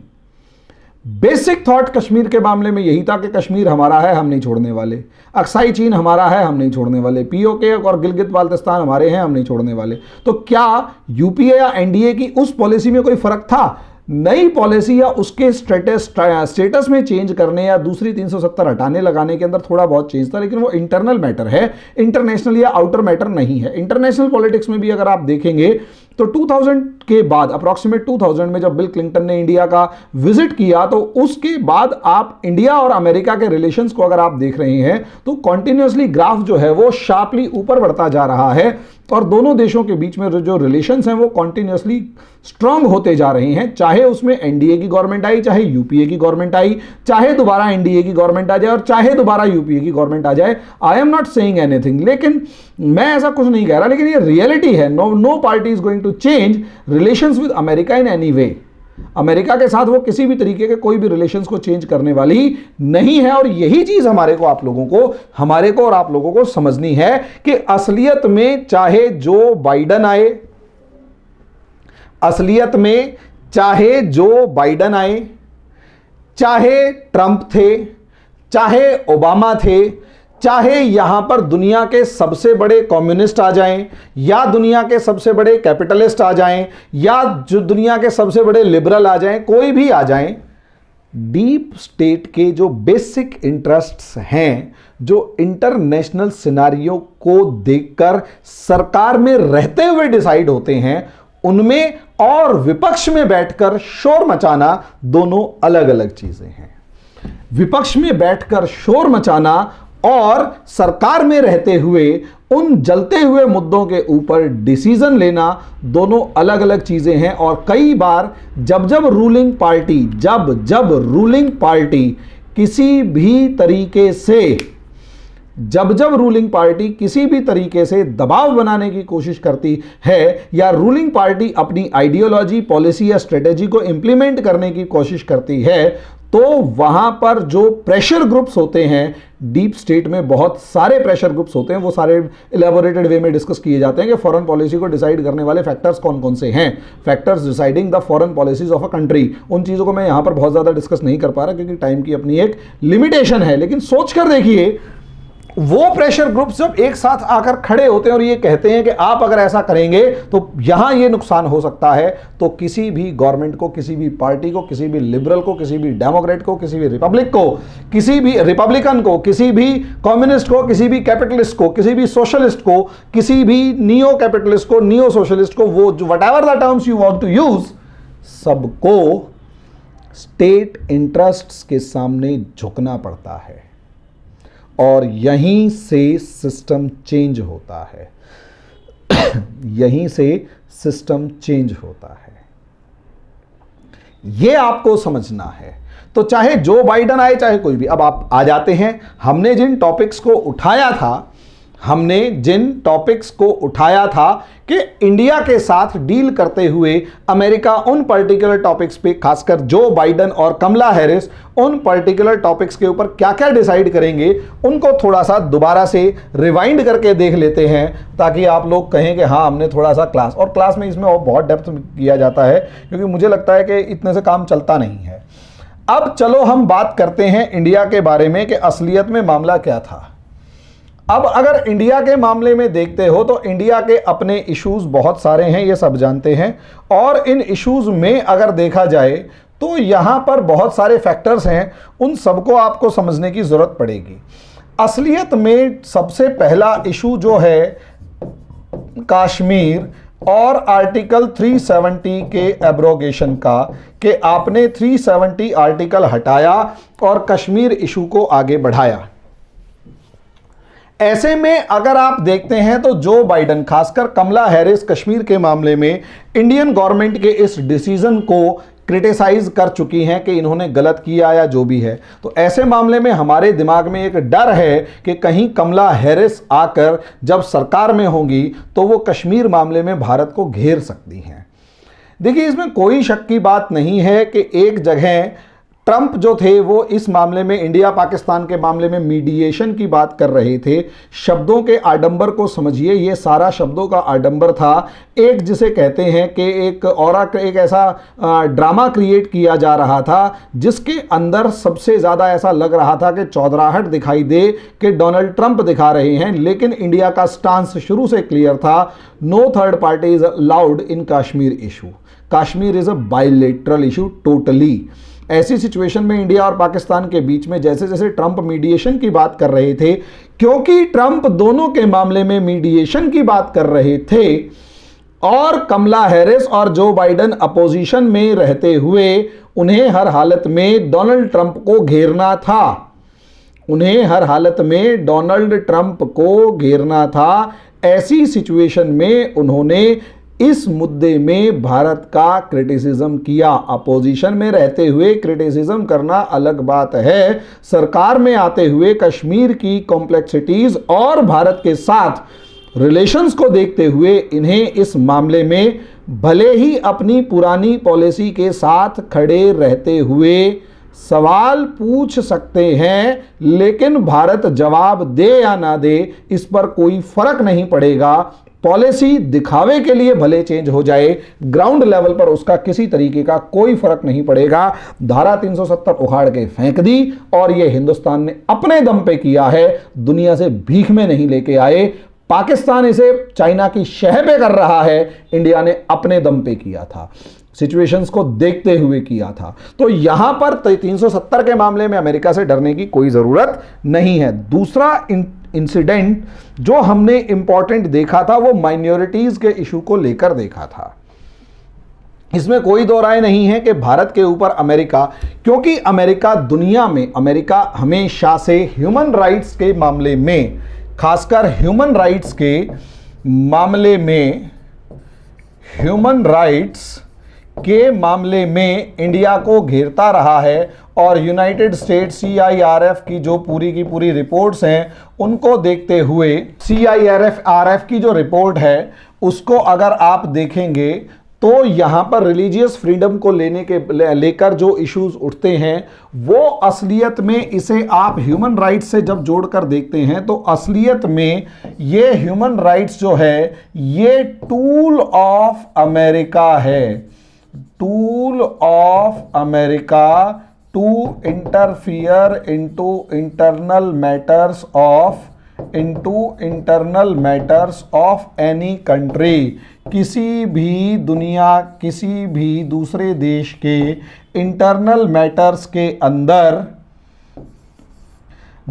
बेसिक थॉट कश्मीर के मामले में यही था कि कश्मीर हमारा है, हम नहीं छोड़ने वाले। अक्साई चीन हमारा है, हम नहीं छोड़ने वाले। पीओके और गिलगित बाल्टिस्तान हमारे हैं, हम नहीं छोड़ने वाले। तो क्या यूपीए या एनडीए की उस पॉलिसी में कोई फर्क था? नई पॉलिसी या उसके स्टेटस में चेंज करने या दूसरी 370 हटाने लगाने के अंदर थोड़ा बहुत चेंज था, लेकिन वो इंटरनल मैटर है, इंटरनेशनल या आउटर मैटर नहीं है। इंटरनेशनल पॉलिटिक्स में भी अगर आप देखेंगे तो 2000 के बाद, अप्रॉक्सीमेट 2000 में जब बिल क्लिंटन ने इंडिया का विजिट किया, तो उसके बाद आप इंडिया और अमेरिका के रिलेशंस को अगर आप देख रहे हैं तो कॉन्टिन्यूसली ग्राफ जो है वो शार्पली ऊपर बढ़ता जा रहा है, और दोनों देशों के बीच में जो रिलेशंस हैं वो कॉन्टिन्यूसली स्ट्रांग होते जा रहे हैं। चाहे उसमें एनडीए की गवर्नमेंट आई, चाहे यूपीए की गवर्नमेंट आई, चाहे दोबारा एनडीए की गवर्नमेंट आ जाए और चाहे दोबारा यूपीए की गवर्नमेंट आ जाए, I am not saying anything, लेकिन मैं ऐसा कुछ नहीं कह रहा, लेकिन ये रियलिटी है। No party is going to change relations with America in any way. America के साथ वो किसी भी तरीके के कोई भी रिलेशंस को चेंज करने वाली नहीं है, और यही चीज हमारे को और आप लोगों को समझनी है कि असलियत में चाहे जो बाइडन आए, असलियत में चाहे जो बाइडन आए, चाहे ट्रंप थे, चाहे ओबामा थे, चाहे यहां पर दुनिया के सबसे बड़े कम्युनिस्ट आ जाएं, या दुनिया के सबसे बड़े कैपिटलिस्ट आ जाएं, या जो दुनिया के सबसे बड़े लिबरल आ जाएं, कोई भी आ जाएं, डीप स्टेट के जो बेसिक इंटरेस्ट्स हैं, जो इंटरनेशनल सिनारियो को देखकर सरकार में रहते हुए डिसाइड होते हैं, उनमें और विपक्ष में बैठकर शोर मचाना दोनों अलग अलग चीजें हैं। विपक्ष में बैठकर शोर मचाना और सरकार में रहते हुए उन जलते हुए मुद्दों के ऊपर डिसीजन लेना दोनों अलग अलग चीजें हैं। और कई बार जब रूलिंग पार्टी किसी भी तरीके से जब जब रूलिंग पार्टी किसी भी तरीके से दबाव बनाने की कोशिश करती है या रूलिंग पार्टी अपनी आइडियोलॉजी, पॉलिसी या स्ट्रेटेजी को इंप्लीमेंट करने की कोशिश करती है, तो वहां पर जो प्रेशर ग्रुप्स होते हैं, डीप स्टेट में बहुत सारे प्रेशर ग्रुप्स होते हैं, वो सारे इलेबोरेटेड वे में डिस्कस किए जाते हैं कि फॉरेन पॉलिसी को डिसाइड करने वाले फैक्टर्स कौन कौन से हैं, factors deciding the foreign policies of a country. उन चीज़ों को मैं यहां पर बहुत ज़्यादा डिस्कस नहीं कर पा रहा क्योंकि टाइम की अपनी एक लिमिटेशन है, लेकिन सोच कर देखिए, वो प्रेशर ग्रुप्स जब एक साथ आकर खड़े होते हैं और ये कहते हैं कि आप अगर ऐसा करेंगे तो यहां ये नुकसान हो सकता है, तो किसी भी गवर्नमेंट को, किसी भी पार्टी को, किसी भी लिबरल को, किसी भी डेमोक्रेट को, किसी भी रिपब्लिक को, किसी भी रिपब्लिकन को, किसी भी कम्युनिस्ट को, किसी भी कैपिटलिस्ट को, किसी भी सोशलिस्ट को, किसी भी नियो कैपिटलिस्ट को, नियो सोशलिस्ट को, वो whatever the terms you want to use, सबको स्टेट इंटरेस्ट्स के सामने झुकना पड़ता है और यहीं से सिस्टम चेंज होता है। यहीं से सिस्टम चेंज होता है, यह आपको समझना है। तो चाहे जो बाइडन आए, चाहे कोई भी, अब आप आ जाते हैं, हमने जिन टॉपिक्स को उठाया था कि इंडिया के साथ डील करते हुए अमेरिका उन पर्टिकुलर टॉपिक्स पे, खासकर जो बाइडन और कमला हैरिस उन पर्टिकुलर टॉपिक्स के ऊपर क्या क्या डिसाइड करेंगे, उनको थोड़ा सा दोबारा से रिवाइंड करके देख लेते हैं, ताकि आप लोग कहें कि हाँ, हमने थोड़ा सा क्लास में इसमें और बहुत डेप्थ में किया जाता है, क्योंकि मुझे लगता है कि इतने से काम चलता नहीं है। अब चलो हम बात करते हैं इंडिया के बारे में कि असलियत में मामला क्या था। अब अगर इंडिया के मामले में देखते हो तो इंडिया के अपने इश्यूज बहुत सारे हैं, ये सब जानते हैं, और इन इश्यूज में अगर देखा जाए तो यहां पर बहुत सारे फैक्टर्स हैं, उन सबको आपको समझने की जरूरत पड़ेगी। असलियत में सबसे पहला इशू जो है कश्मीर और आर्टिकल 370 के एब्रोगेशन का, कि आपने 370 आर्टिकल हटाया और कश्मीर इशू को आगे बढ़ाया। ऐसे में अगर आप देखते हैं तो जो बाइडन, खासकर कमला हैरिस, कश्मीर के मामले में इंडियन गवर्नमेंट के इस डिसीजन को क्रिटिसाइज कर चुकी हैं कि इन्होंने गलत किया या जो भी है। तो ऐसे मामले में हमारे दिमाग में एक डर है कि कहीं कमला हैरिस आकर जब सरकार में होंगी तो वो कश्मीर मामले में भारत को घेर सकती हैं। देखिए, इसमें कोई शक की बात नहीं है कि एक जगह ट्रंप जो थे वो इस मामले में, इंडिया पाकिस्तान के मामले में ड्रामा की बात कर रहे थे। शब्दों के आडंबर को समझिए, ये सारा शब्दों का आडंबर था। एक जिसे कहते हैं कि एक ऐसा ड्रामा क्रिएट किया जा रहा था जिसके अंदर सबसे ज़्यादा ऐसा लग रहा था कि चौधराहट दिखाई दे कि डोनाल्ड ट्रंप दिखा रहे हैं, लेकिन इंडिया का स्टांस शुरू से क्लियर था, no third party is allowed in Kashmir issue. Kashmir is a bilateral issue totally. ऐसी सिचुएशन में इंडिया और पाकिस्तान के बीच में जैसे जैसे ट्रंप मीडिएशन की बात कर रहे थे, क्योंकि ट्रंप दोनों के मामले में मीडिएशन की बात कर रहे थे और कमला हैरिस और जो बाइडन अपोजिशन में रहते हुए उन्हें हर हालत में डोनाल्ड ट्रंप को घेरना था, उन्हें हर हालत में डोनाल्ड ट्रंप को घेरना था। ऐसी सिचुएशन में उन्होंने इस मुद्दे में भारत का क्रिटिसिज्म किया। अपोजिशन में रहते हुए क्रिटिसिज्म करना अलग बात है, सरकार में आते हुए कश्मीर की कॉम्प्लेक्सिटीज और भारत के साथ रिलेशंस को देखते हुए इन्हें इस मामले में भले ही अपनी पुरानी पॉलिसी के साथ खड़े रहते हुए सवाल पूछ सकते हैं, लेकिन भारत जवाब दे या ना दे इस पर कोई फर्क नहीं पड़ेगा। पॉलिसी दिखावे के लिए भले चेंज हो जाए, ग्राउंड लेवल पर उसका किसी तरीके का कोई फर्क नहीं पड़ेगा। धारा 370 उखाड़ के फेंक दी और यह हिंदुस्तान ने अपने दम पे किया है, दुनिया से भीख में नहीं लेके आए। पाकिस्तान इसे चाइना की शह पे कर रहा है, इंडिया ने अपने दम पे किया था, सिचुएशंस को देखते हुए किया था। तो यहां पर 370 के मामले में अमेरिका से डरने की कोई जरूरत नहीं है। दूसरा इंसिडेंट जो हमने इंपॉर्टेंट देखा था वो माइनॉरिटीज के इशू को लेकर देखा था। इसमें कोई दो राय नहीं है कि भारत के ऊपर अमेरिका, क्योंकि अमेरिका दुनिया में, अमेरिका हमेशा से ह्यूमन राइट्स के मामले में, खासकर ह्यूमन राइट्स के मामले में, ह्यूमन राइट्स के मामले में इंडिया को घेरता रहा है और यूनाइटेड स्टेट्स CIRF की जो पूरी की पूरी रिपोर्ट्स हैं उनको देखते हुए CIRF की जो रिपोर्ट है उसको अगर आप देखेंगे तो यहाँ पर रिलीजियस फ्रीडम को लेकर जो इश्यूज उठते हैं वो असलियत में, इसे आप ह्यूमन राइट्स से जब जोड़कर देखते हैं तो असलियत में ये ह्यूमन राइट्स जो है ये टूल ऑफ अमेरिका है, tool of America to interfere into internal matters of any country. किसी भी दूसरे देश के इंटरनल मैटर्स के अंदर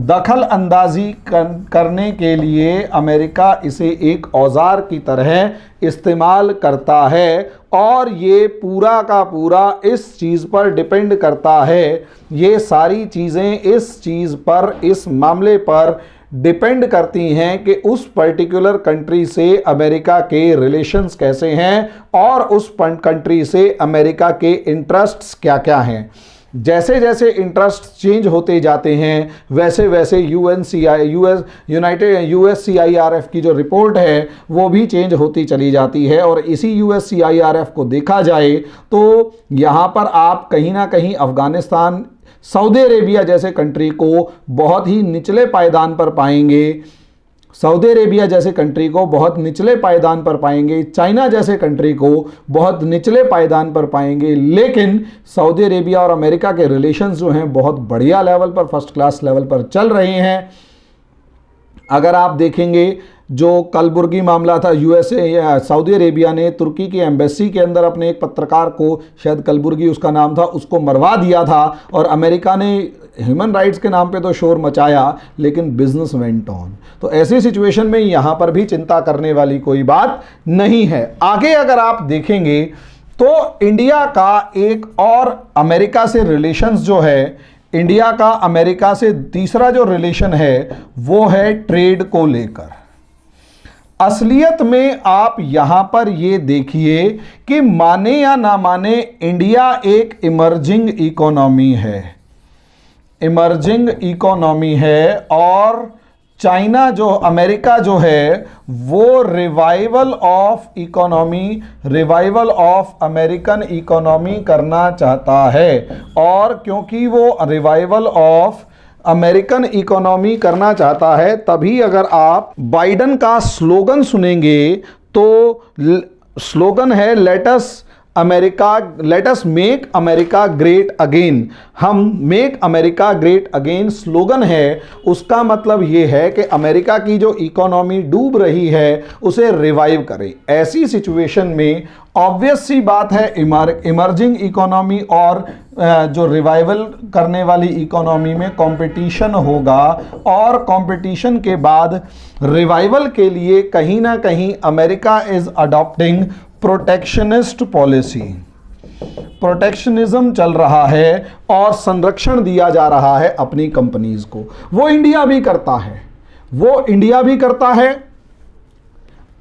दखल अंदाजी करने के लिए अमेरिका इसे एक औजार की तरह इस्तेमाल करता है और ये पूरा का पूरा इस चीज़ पर डिपेंड करता है, ये सारी चीज़ें इस मामले पर डिपेंड करती हैं कि उस पर्टिकुलर कंट्री से अमेरिका के रिलेशंस कैसे हैं और उस कंट्री से अमेरिका के इंटरेस्ट्स क्या क्या हैं। जैसे जैसे इंटरेस्ट चेंज होते जाते हैं वैसे वैसे USCIRF की जो रिपोर्ट है वो भी चेंज होती चली जाती है। और इसी USCIRF को देखा जाए तो यहाँ पर आप कहीं ना कहीं अफगानिस्तान, सऊदी अरेबिया जैसे कंट्री को बहुत ही निचले पायदान पर पाएंगे, चाइना जैसे कंट्री को बहुत निचले पायदान पर पाएंगे। लेकिन सऊदी अरेबिया और अमेरिका के रिलेशंस जो हैं बहुत बढ़िया लेवल पर, फर्स्ट क्लास लेवल पर चल रहे हैं। अगर आप देखेंगे जो कलबुर्गी मामला था, सऊदी अरेबिया ने तुर्की की एम्बेसी के अंदर अपने एक पत्रकार को, शायद कलबुर्गी उसका नाम था, उसको मरवा दिया था और अमेरिका ने ह्यूमन राइट्स के नाम पे तो शोर मचाया लेकिन बिजनेस वेंट ऑन। तो ऐसी सिचुएशन में यहाँ पर भी चिंता करने वाली कोई बात नहीं है। आगे अगर आप देखेंगे तो इंडिया का एक और अमेरिका से रिलेशंस जो है, इंडिया का अमेरिका से तीसरा जो रिलेशन है वो है ट्रेड को लेकर। असलियत में आप यहां पर ये देखिए कि माने या ना माने इंडिया एक इमर्जिंग इकोनॉमी है और चाइना जो, अमेरिका जो है वो रिवाइवल ऑफ अमेरिकन इकोनॉमी करना चाहता है। और क्योंकि वो रिवाइवल ऑफ अमेरिकन इकोनॉमी करना चाहता है तभी अगर आप बाइडन का स्लोगन सुनेंगे तो स्लोगन है let us make America great again. हम make America great again slogan है, उसका मतलब ये है कि अमेरिका की जो इकोनॉमी डूब रही है उसे रिवाइव करें। ऐसी सिचुएशन में ऑब्वियस सी बात है इमर्जिंग इकोनॉमी और जो रिवाइवल करने वाली इकोनॉमी में कंपटीशन होगा और कंपटीशन के बाद रिवाइवल के लिए कहीं ना कहीं America is adopting protectionist policy. Protectionism चल रहा है और संरक्षण दिया जा रहा है अपनी कंपनीज को। वो इंडिया भी करता है,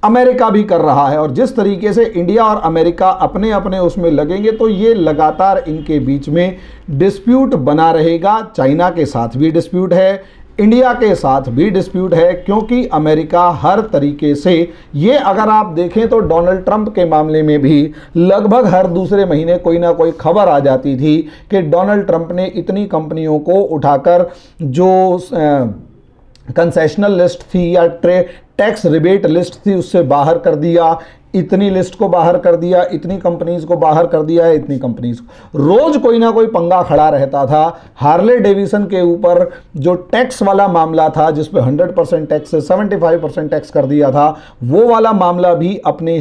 अमेरिका भी कर रहा है। और जिस तरीके से इंडिया और अमेरिका अपने अपने उसमें लगेंगे तो ये लगातार इनके बीच में डिस्प्यूट बना रहेगा। चाइना के साथ भी डिस्प्यूट है, इंडिया के साथ भी डिस्प्यूट है, क्योंकि अमेरिका हर तरीके से, ये अगर आप देखें तो डोनाल्ड ट्रंप के मामले में भी लगभग हर दूसरे महीने कोई ना कोई खबर आ जाती थी कि डोनाल्ड ट्रंप ने इतनी कंपनियों को उठाकर जो कंसेशनल लिस्ट थी या टैक्स रिबेट लिस्ट थी उससे बाहर कर दिया, इतनी लिस्ट को बाहर कर दिया, इतनी कंपनीज को बाहर कर दिया है, इतनी कंपनीज को। रोज कोई ना कोई पंगा खड़ा रहता था। हार्ले डेविसन के ऊपर जो टैक्स वाला मामला था जिस पे 100% टैक्स से 75% टैक्स कर दिया था, वो वाला मामला भी अपने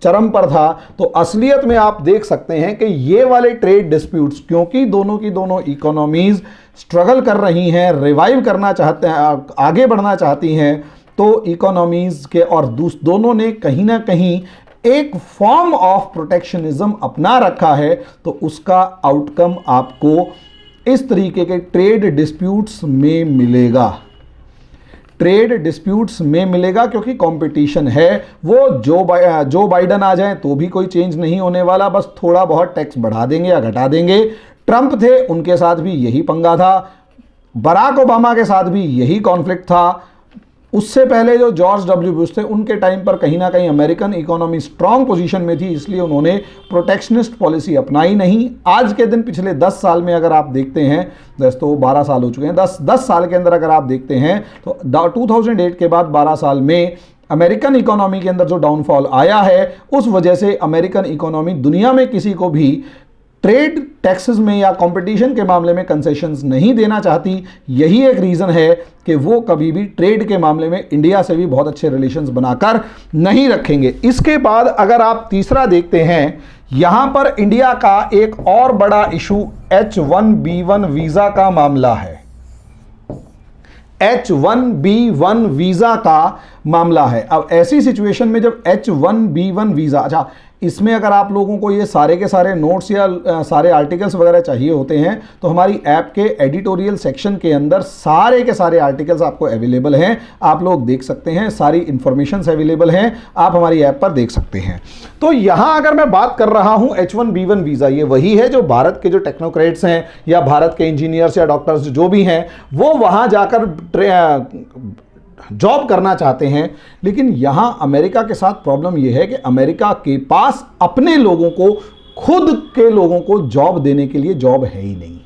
चरम पर था। तो असलियत में आप देख सकते हैं कि ये वाले ट्रेड डिस्प्यूट्स, क्योंकि दोनों की दोनों इकोनॉमीज स्ट्रगल कर रही हैं, रिवाइव करना चाहते हैं, आगे बढ़ना चाहती हैं, तो इकोनॉमीज के और दोनों ने कहीं ना कहीं एक फॉर्म ऑफ प्रोटेक्शनिज्म अपना रखा है। तो उसका आउटकम आपको इस तरीके के ट्रेड डिस्प्यूट्स में मिलेगा, क्योंकि कंपटीशन है। वो जो बाइडन आ जाए तो भी कोई चेंज नहीं होने वाला, बस थोड़ा बहुत टैक्स बढ़ा देंगे या घटा देंगे। ट्रंप थे, उनके साथ भी यही पंगा था, बराक ओबामा के साथ भी यही कॉन्फ्लिक्ट था, उससे पहले जो जॉर्ज डब्ल्यू बुश थे उनके टाइम पर कहीं ना कहीं अमेरिकन इकोनॉमी स्ट्रांग पोजीशन में थी, इसलिए उन्होंने प्रोटेक्शनिस्ट पॉलिसी अपनाई नहीं। आज के दिन पिछले 10 साल में अगर आप देखते हैं, दोस्तों 12 साल हो चुके हैं, 10 साल के अंदर अगर आप देखते हैं तो 2008 के बाद 12 साल में अमेरिकन इकोनॉमी के अंदर जो डाउनफॉल आया है, उस वजह से अमेरिकन इकोनॉमी दुनिया में किसी को भी ट्रेड टैक्सेस में या कंपटीशन के मामले में कंसेशंस नहीं देना चाहती। यही एक रीज़न है कि वो कभी भी ट्रेड के मामले में इंडिया से भी बहुत अच्छे रिलेशंस बनाकर नहीं रखेंगे। इसके बाद अगर आप तीसरा देखते हैं, यहां पर इंडिया का एक और बड़ा इशू H1B1 वीज़ा का मामला है। H1B1 वीज़ा का मामला है। अब ऐसी सिचुएशन में जब H1B1 वीज़ा, अच्छा इसमें अगर आप लोगों को ये सारे के सारे नोट्स या सारे आर्टिकल्स वगैरह चाहिए होते हैं तो हमारी ऐप के एडिटोरियल सेक्शन के अंदर सारे के सारे आर्टिकल्स आपको अवेलेबल हैं, आप लोग देख सकते हैं, सारी इंफॉर्मेशंस अवेलेबल हैं, आप हमारी ऐप पर देख सकते हैं। तो यहाँ अगर मैं बात कर रहा हूँ H1B1 वीज़ा, ये वही है जो भारत के जो टेक्नोक्रेट्स हैं या भारत के इंजीनियर्स या डॉक्टर्स जो भी हैं वो वहाँ जाकर जॉब करना चाहते हैं। लेकिन यहां अमेरिका के साथ प्रॉब्लम यह है कि अमेरिका के पास अपने लोगों को, खुद के लोगों को जॉब देने के लिए जॉब है ही नहीं।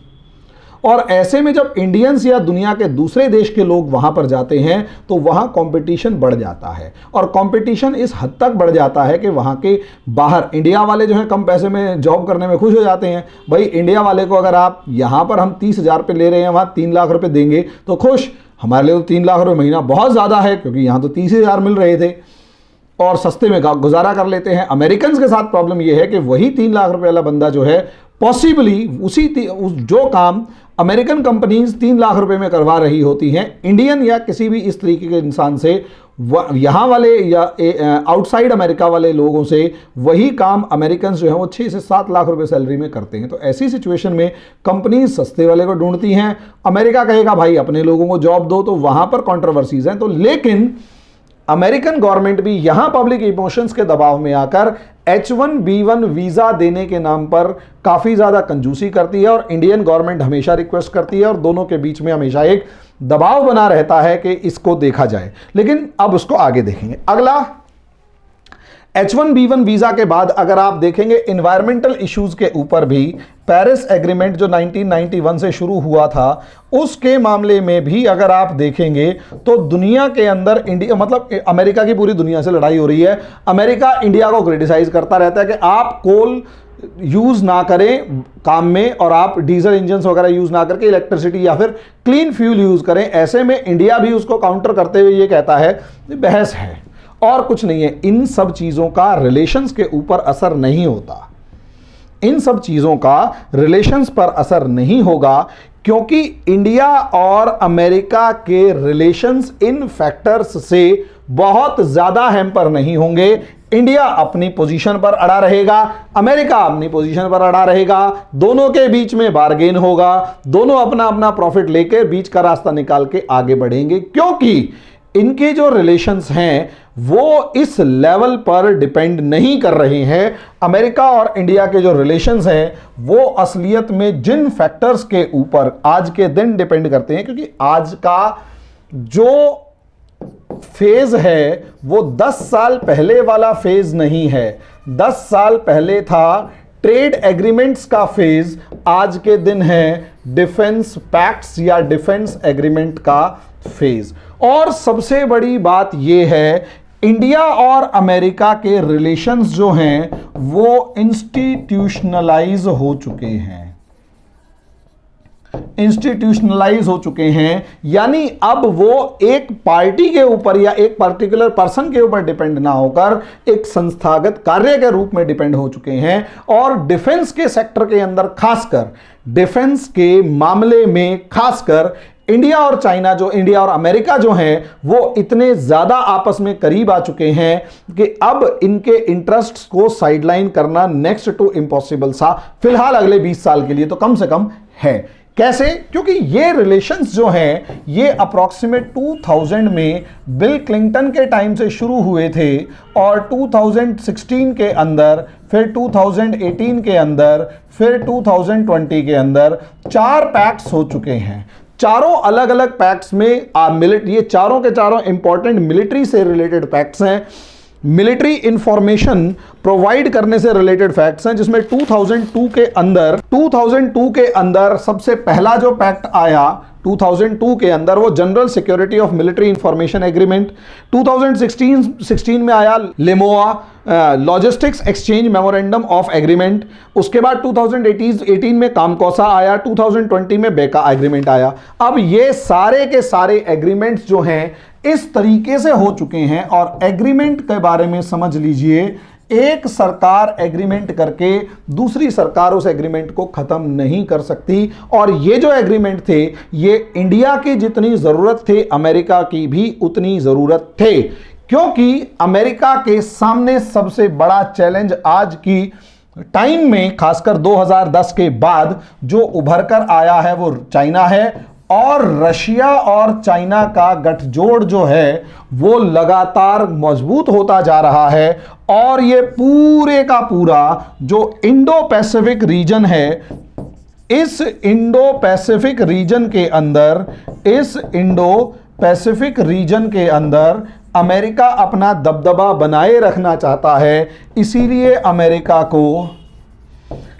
और ऐसे में जब इंडियंस या दुनिया के दूसरे देश के लोग वहां पर जाते हैं तो वहां कंपटीशन बढ़ जाता है, और कंपटीशन इस हद तक बढ़ जाता है कि वहां के बाहर इंडिया वाले जो हैं कम पैसे में जॉब करने में खुश हो जाते हैं। भाई इंडिया वाले को अगर आप यहां पर हम 30,000 पे ले रहे हैं, वहां 3 लाख रुपए देंगे तो खुश, हमारे लिए तो 3 लाख रुपए महीना बहुत ज़्यादा है, क्योंकि यहाँ तो 30,000 मिल रहे थे और सस्ते में गुजारा कर लेते हैं। अमेरिकन के साथ प्रॉब्लम यह है कि वही 3 लाख रुपए वाला बंदा जो है पॉसिबली जो काम अमेरिकन कंपनीज 3 लाख रुपए में करवा रही होती हैं, इंडियन या किसी भी इस तरीके के इंसान से, यहाँ वाले या आउटसाइड अमेरिका वाले लोगों से वही काम अमेरिकन जो हैं वो 6 से 7 लाख रुपए सैलरी में करते हैं। तो ऐसी सिचुएशन में कंपनीज सस्ते वाले को ढूंढती हैं, अमेरिका कहेगा भाई अपने लोगों को जॉब दो, तो वहाँ पर कॉन्ट्रोवर्सीज हैं। तो लेकिन अमेरिकन गवर्नमेंट भी यहां पब्लिक इमोशंस के दबाव में आकर H1B1 वीजा देने के नाम पर काफी ज्यादा कंजूसी करती है, और इंडियन गवर्नमेंट हमेशा रिक्वेस्ट करती है, और दोनों के बीच में हमेशा एक दबाव बना रहता है कि इसको देखा जाए। लेकिन अब उसको आगे देखेंगे। अगला H1B1 वीजा के बाद अगर आप देखेंगे एनवायरमेंटल इश्यूज के ऊपर भी पेरिस एग्रीमेंट जो 1991 से शुरू हुआ था, उसके मामले में भी अगर आप देखेंगे तो दुनिया के अंदर इंडिया, मतलब अमेरिका की पूरी दुनिया से लड़ाई हो रही है। अमेरिका इंडिया को क्रिटिसाइज करता रहता है कि आप कोल यूज ना करें काम में, और आप डीजल इंजन वगैरह यूज ना करके इलेक्ट्रिसिटी या फिर क्लीन फ्यूल यूज करें। ऐसे में इंडिया भी उसको काउंटर करते हुए ये कहता है बहस है और कुछ नहीं है। इन सब चीजों का रिलेशंस के ऊपर असर नहीं होता, इन सब चीजों का रिलेशंस पर असर नहीं होगा, क्योंकि इंडिया और अमेरिका के रिलेशंस इन फैक्टर्स से बहुत ज्यादा हैम्पर नहीं होंगे। इंडिया अपनी पोजीशन पर अड़ा रहेगा, अमेरिका अपनी पोजीशन पर अड़ा रहेगा, दोनों के बीच में बार्गेन होगा, दोनों अपना अपना प्रॉफिट लेकर बीच का रास्ता निकाल के आगे बढ़ेंगे, क्योंकि इनके जो रिलेशंस हैं वो इस लेवल पर डिपेंड नहीं कर रहे हैं। अमेरिका और इंडिया के जो रिलेशंस हैं वो असलियत में जिन फैक्टर्स के ऊपर आज के दिन डिपेंड करते हैं, क्योंकि आज का जो फेज है वो 10 साल पहले वाला फेज नहीं है। 10 साल पहले था ट्रेड एग्रीमेंट्स का फेज, आज के दिन है डिफेंस पैक्ट्स या डिफेंस एग्रीमेंट का फेज। और सबसे बड़ी बात यह है, इंडिया और अमेरिका के रिलेशंस जो हैं वो इंस्टीट्यूशनलाइज हो चुके हैं, इंस्टीट्यूशनलाइज हो चुके हैं, यानी अब वो एक पार्टी के ऊपर या एक पर्टिकुलर पर्सन के ऊपर डिपेंड ना होकर एक संस्थागत कार्य के रूप में डिपेंड हो चुके हैं। और डिफेंस के सेक्टर के अंदर खासकर, डिफेंस के मामले में खासकर इंडिया और चाइना, जो इंडिया और अमेरिका जो हैं वो इतने ज्यादा आपस में करीब आ चुके हैं कि अब इनके इंटरेस्ट्स को साइडलाइन करना नेक्स्ट टू इम्पॉसिबल सा फिलहाल अगले 20 साल के लिए तो कम से कम है। कैसे? क्योंकि ये रिलेशंस जो हैं ये अप्रॉक्सीमेट 2000 में बिल क्लिंटन के टाइम से शुरू हुए थे और 2016 के अंदर, फिर 2018 के अंदर, फिर 2020 के अंदर 4 पैक्ट्स हो चुके हैं। चारों अलग अलग पैक्ट्स में ये चारों के चारों इंपॉर्टेंट मिलिट्री से रिलेटेड पैक्ट्स हैं, मिलिट्री इंफॉर्मेशन प्रोवाइड करने से रिलेटेड फैक्ट्स हैं, जिसमें 2002 के अंदर सबसे पहला जो पैक्ट आया 2002 के अंदर वो general security of military information agreement. 2016 में आया LEMOA logistics exchange memorandum of agreement. उसके बाद 2018 में कामकोसा आया, 2020 में बेका एग्रीमेंट आया। अब ये सारे के सारे एग्रीमेंट्स जो हैं इस तरीके से हो चुके हैं। और एग्रीमेंट के बारे में समझ लीजिए, एक सरकार एग्रीमेंट करके दूसरी सरकार उस एग्रीमेंट को खत्म नहीं कर सकती। और ये जो एग्रीमेंट थे ये इंडिया की जितनी जरूरत थे अमेरिका की भी उतनी जरूरत थे, क्योंकि अमेरिका के सामने सबसे बड़ा चैलेंज आज की टाइम में, खासकर 2010 के बाद जो उभर कर आया है वो चाइना है। और रशिया और चाइना का गठजोड़ जो है वो लगातार मजबूत होता जा रहा है। और ये पूरे का पूरा जो इंडो पैसिफिक रीजन है, इस इंडो पैसिफिक रीजन के अंदर अमेरिका अपना दबदबा बनाए रखना चाहता है। इसीलिए अमेरिका को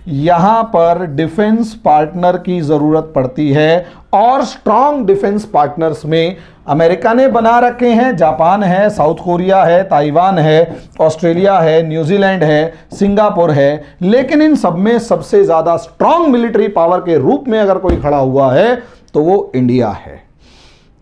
यहां पर डिफेंस पार्टनर की जरूरत पड़ती है। और स्ट्रांग डिफेंस पार्टनर्स में अमेरिका ने बना रखे हैं, जापान है, साउथ कोरिया है, ताइवान है, ऑस्ट्रेलिया है, न्यूजीलैंड है, सिंगापुर है। लेकिन इन सब में सबसे ज्यादा स्ट्रांग मिलिट्री पावर के रूप में अगर कोई खड़ा हुआ है तो वो इंडिया है।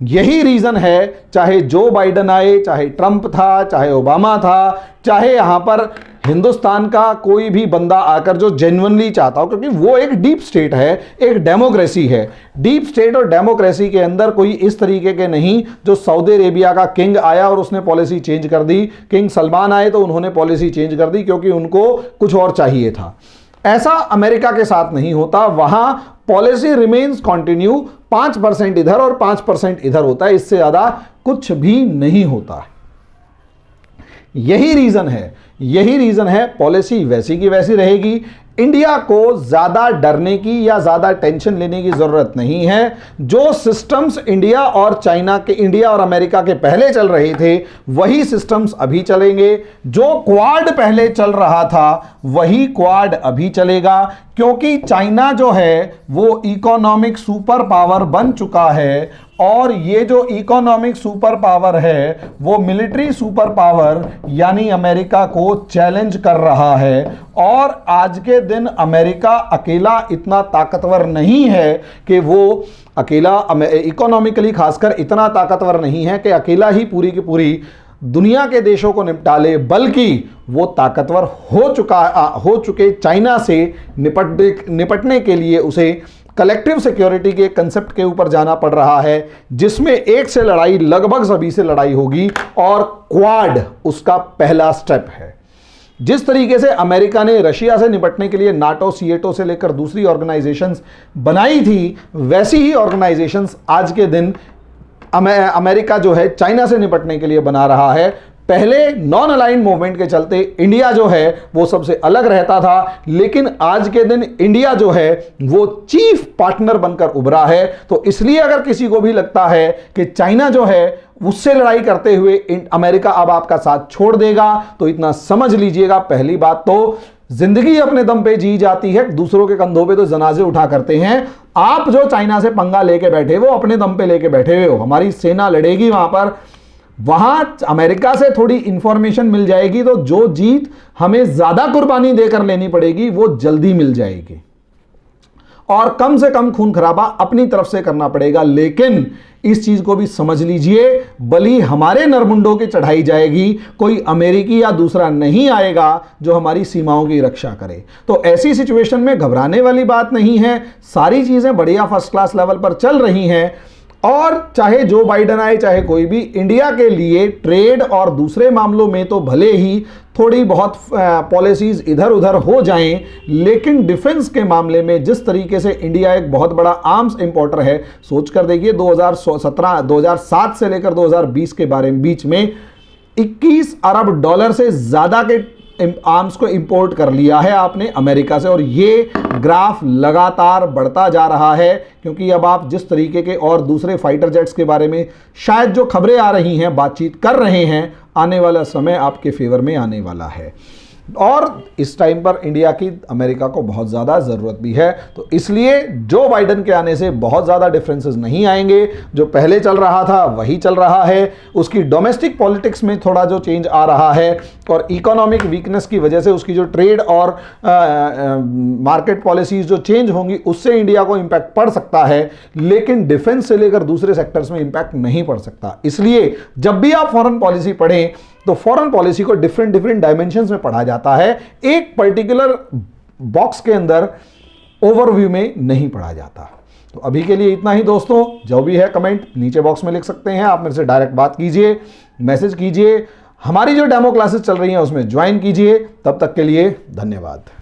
यही रीजन है, चाहे जो बाइडेन आए, चाहे ट्रंप था, चाहे ओबामा था, चाहे यहां पर हिंदुस्तान का कोई भी बंदा आकर जो जेन्युइनली चाहता हो, क्योंकि वो एक डीप स्टेट है, एक डेमोक्रेसी है। डीप स्टेट और डेमोक्रेसी के अंदर कोई इस तरीके के नहीं जो सऊदी अरेबिया का किंग आया और उसने पॉलिसी चेंज कर दी, किंग सलमान आए तो उन्होंने पॉलिसी चेंज कर दी क्योंकि उनको कुछ और चाहिए था। ऐसा अमेरिका के साथ नहीं होता। वहां पॉलिसी रिमेन्स कंटिन्यू, 5% इधर और 5% इधर होता है, इससे ज्यादा कुछ भी नहीं होता। यही रीजन है पॉलिसी वैसी की वैसी रहेगी। इंडिया को ज्यादा डरने की या ज्यादा टेंशन लेने की जरूरत नहीं है। जो सिस्टम्स इंडिया और अमेरिका के पहले चल रहे थे वही सिस्टम्स अभी चलेंगे। जो क्वाड पहले चल रहा था वही क्वाड अभी चलेगा, क्योंकि चाइना जो है वो इकोनॉमिक सुपर पावर बन चुका है। और ये जो इकोनॉमिक सुपर पावर है वो मिलिट्री सुपर पावर यानी अमेरिका को चैलेंज कर रहा है। और आज के दिन अमेरिका अकेला इतना ताकतवर नहीं है कि वो अकेला इकोनॉमिकली खासकर इतना ताकतवर नहीं है कि अकेला ही पूरी की पूरी दुनिया के देशों को निपटा ले, बल्कि वो ताकतवर हो चुके चाइना से निपटने के लिए उसे कलेक्टिव सिक्योरिटी के कंसेप्ट के ऊपर जाना पड़ रहा है, जिसमें एक से लड़ाई लगभग सभी से लड़ाई होगी और क्वाड उसका पहला स्टेप है। जिस तरीके से अमेरिका ने रशिया से निपटने के लिए नाटो, सीएटो से लेकर दूसरी ऑर्गेनाइजेशंस बनाई थी, वैसी ही ऑर्गेनाइजेशंस आज के दिन अमेरिका जो है चाइना से निपटने के लिए बना रहा है। पहले नॉन अलाइंड मूवमेंट के चलते इंडिया जो है वो सबसे अलग रहता था, लेकिन आज के दिन इंडिया जो है वो चीफ पार्टनर बनकर उभरा है। तो इसलिए अगर किसी को भी लगता है कि चाइना जो है उससे लड़ाई करते हुए अमेरिका अब आपका साथ छोड़ देगा, तो इतना समझ लीजिएगा, पहली बात तो जिंदगी अपने दम पे जी जाती है, दूसरों के कंधों पे तो जनाजे उठा करते हैं। आप जो चाइना से पंगा लेके बैठे वो अपने दम पे लेके बैठे हुए हो। हमारी सेना लड़ेगी वहां पर, वहां अमेरिका से थोड़ी इंफॉर्मेशन मिल जाएगी तो जो जीत हमें ज्यादा कुर्बानी देकर लेनी पड़ेगी वो जल्दी मिल जाएगी और कम से कम खून खराबा अपनी तरफ से करना पड़ेगा। लेकिन इस चीज को भी समझ लीजिए, बलि हमारे नरमुंडों की चढ़ाई जाएगी, कोई अमेरिकी या दूसरा नहीं आएगा जो हमारी सीमाओं की रक्षा करे। तो ऐसी सिचुएशन में घबराने वाली बात नहीं है, सारी चीजें बढ़िया फर्स्ट क्लास लेवल पर चल रही हैं। और चाहे जो बाइडेन आए चाहे कोई भी, इंडिया के लिए ट्रेड और दूसरे मामलों में तो भले ही थोड़ी बहुत पॉलिसीज इधर उधर हो जाएं, लेकिन डिफेंस के मामले में जिस तरीके से इंडिया एक बहुत बड़ा आर्म्स इंपोर्टर है, सोच कर देखिए 2007 से लेकर 2020 के बारे में बीच में 21 अरब डॉलर से ज्यादा के आर्म्स को इंपोर्ट कर लिया है आपने अमेरिका से, और ये ग्राफ लगातार बढ़ता जा रहा है, क्योंकि अब आप जिस तरीके के और दूसरे फाइटर जेट्स के बारे में शायद जो खबरें आ रही हैं, बातचीत कर रहे हैं, आने वाला समय आपके फेवर में आने वाला है। और इस टाइम पर इंडिया की अमेरिका को बहुत ज़्यादा ज़रूरत भी है। तो इसलिए जो बाइडेन के आने से बहुत ज़्यादा डिफरेंसेस नहीं आएंगे, जो पहले चल रहा था वही चल रहा है। उसकी डोमेस्टिक पॉलिटिक्स में थोड़ा जो चेंज आ रहा है और इकोनॉमिक वीकनेस की वजह से उसकी जो ट्रेड और मार्केट पॉलिसीज जो चेंज होंगी, उससे इंडिया को इंपैक्ट पड़ सकता है, लेकिन डिफेंस से लेकर दूसरे सेक्टर्स में इंपैक्ट नहीं पड़ सकता। इसलिए जब भी आप फॉरेन पॉलिसी पढ़ें तो फॉरेन पॉलिसी को डिफरेंट डायमेंशंस में पढ़ा जाता है, एक पर्टिकुलर बॉक्स के अंदर ओवरव्यू में नहीं पढ़ा जाता। तो अभी के लिए इतना ही दोस्तों। जो भी है कमेंट नीचे बॉक्स में लिख सकते हैं, आप मेरे से डायरेक्ट बात कीजिए, मैसेज कीजिए, हमारी जो डेमो क्लासेस चल रही हैं उसमें ज्वाइन कीजिए। तब तक के लिए धन्यवाद।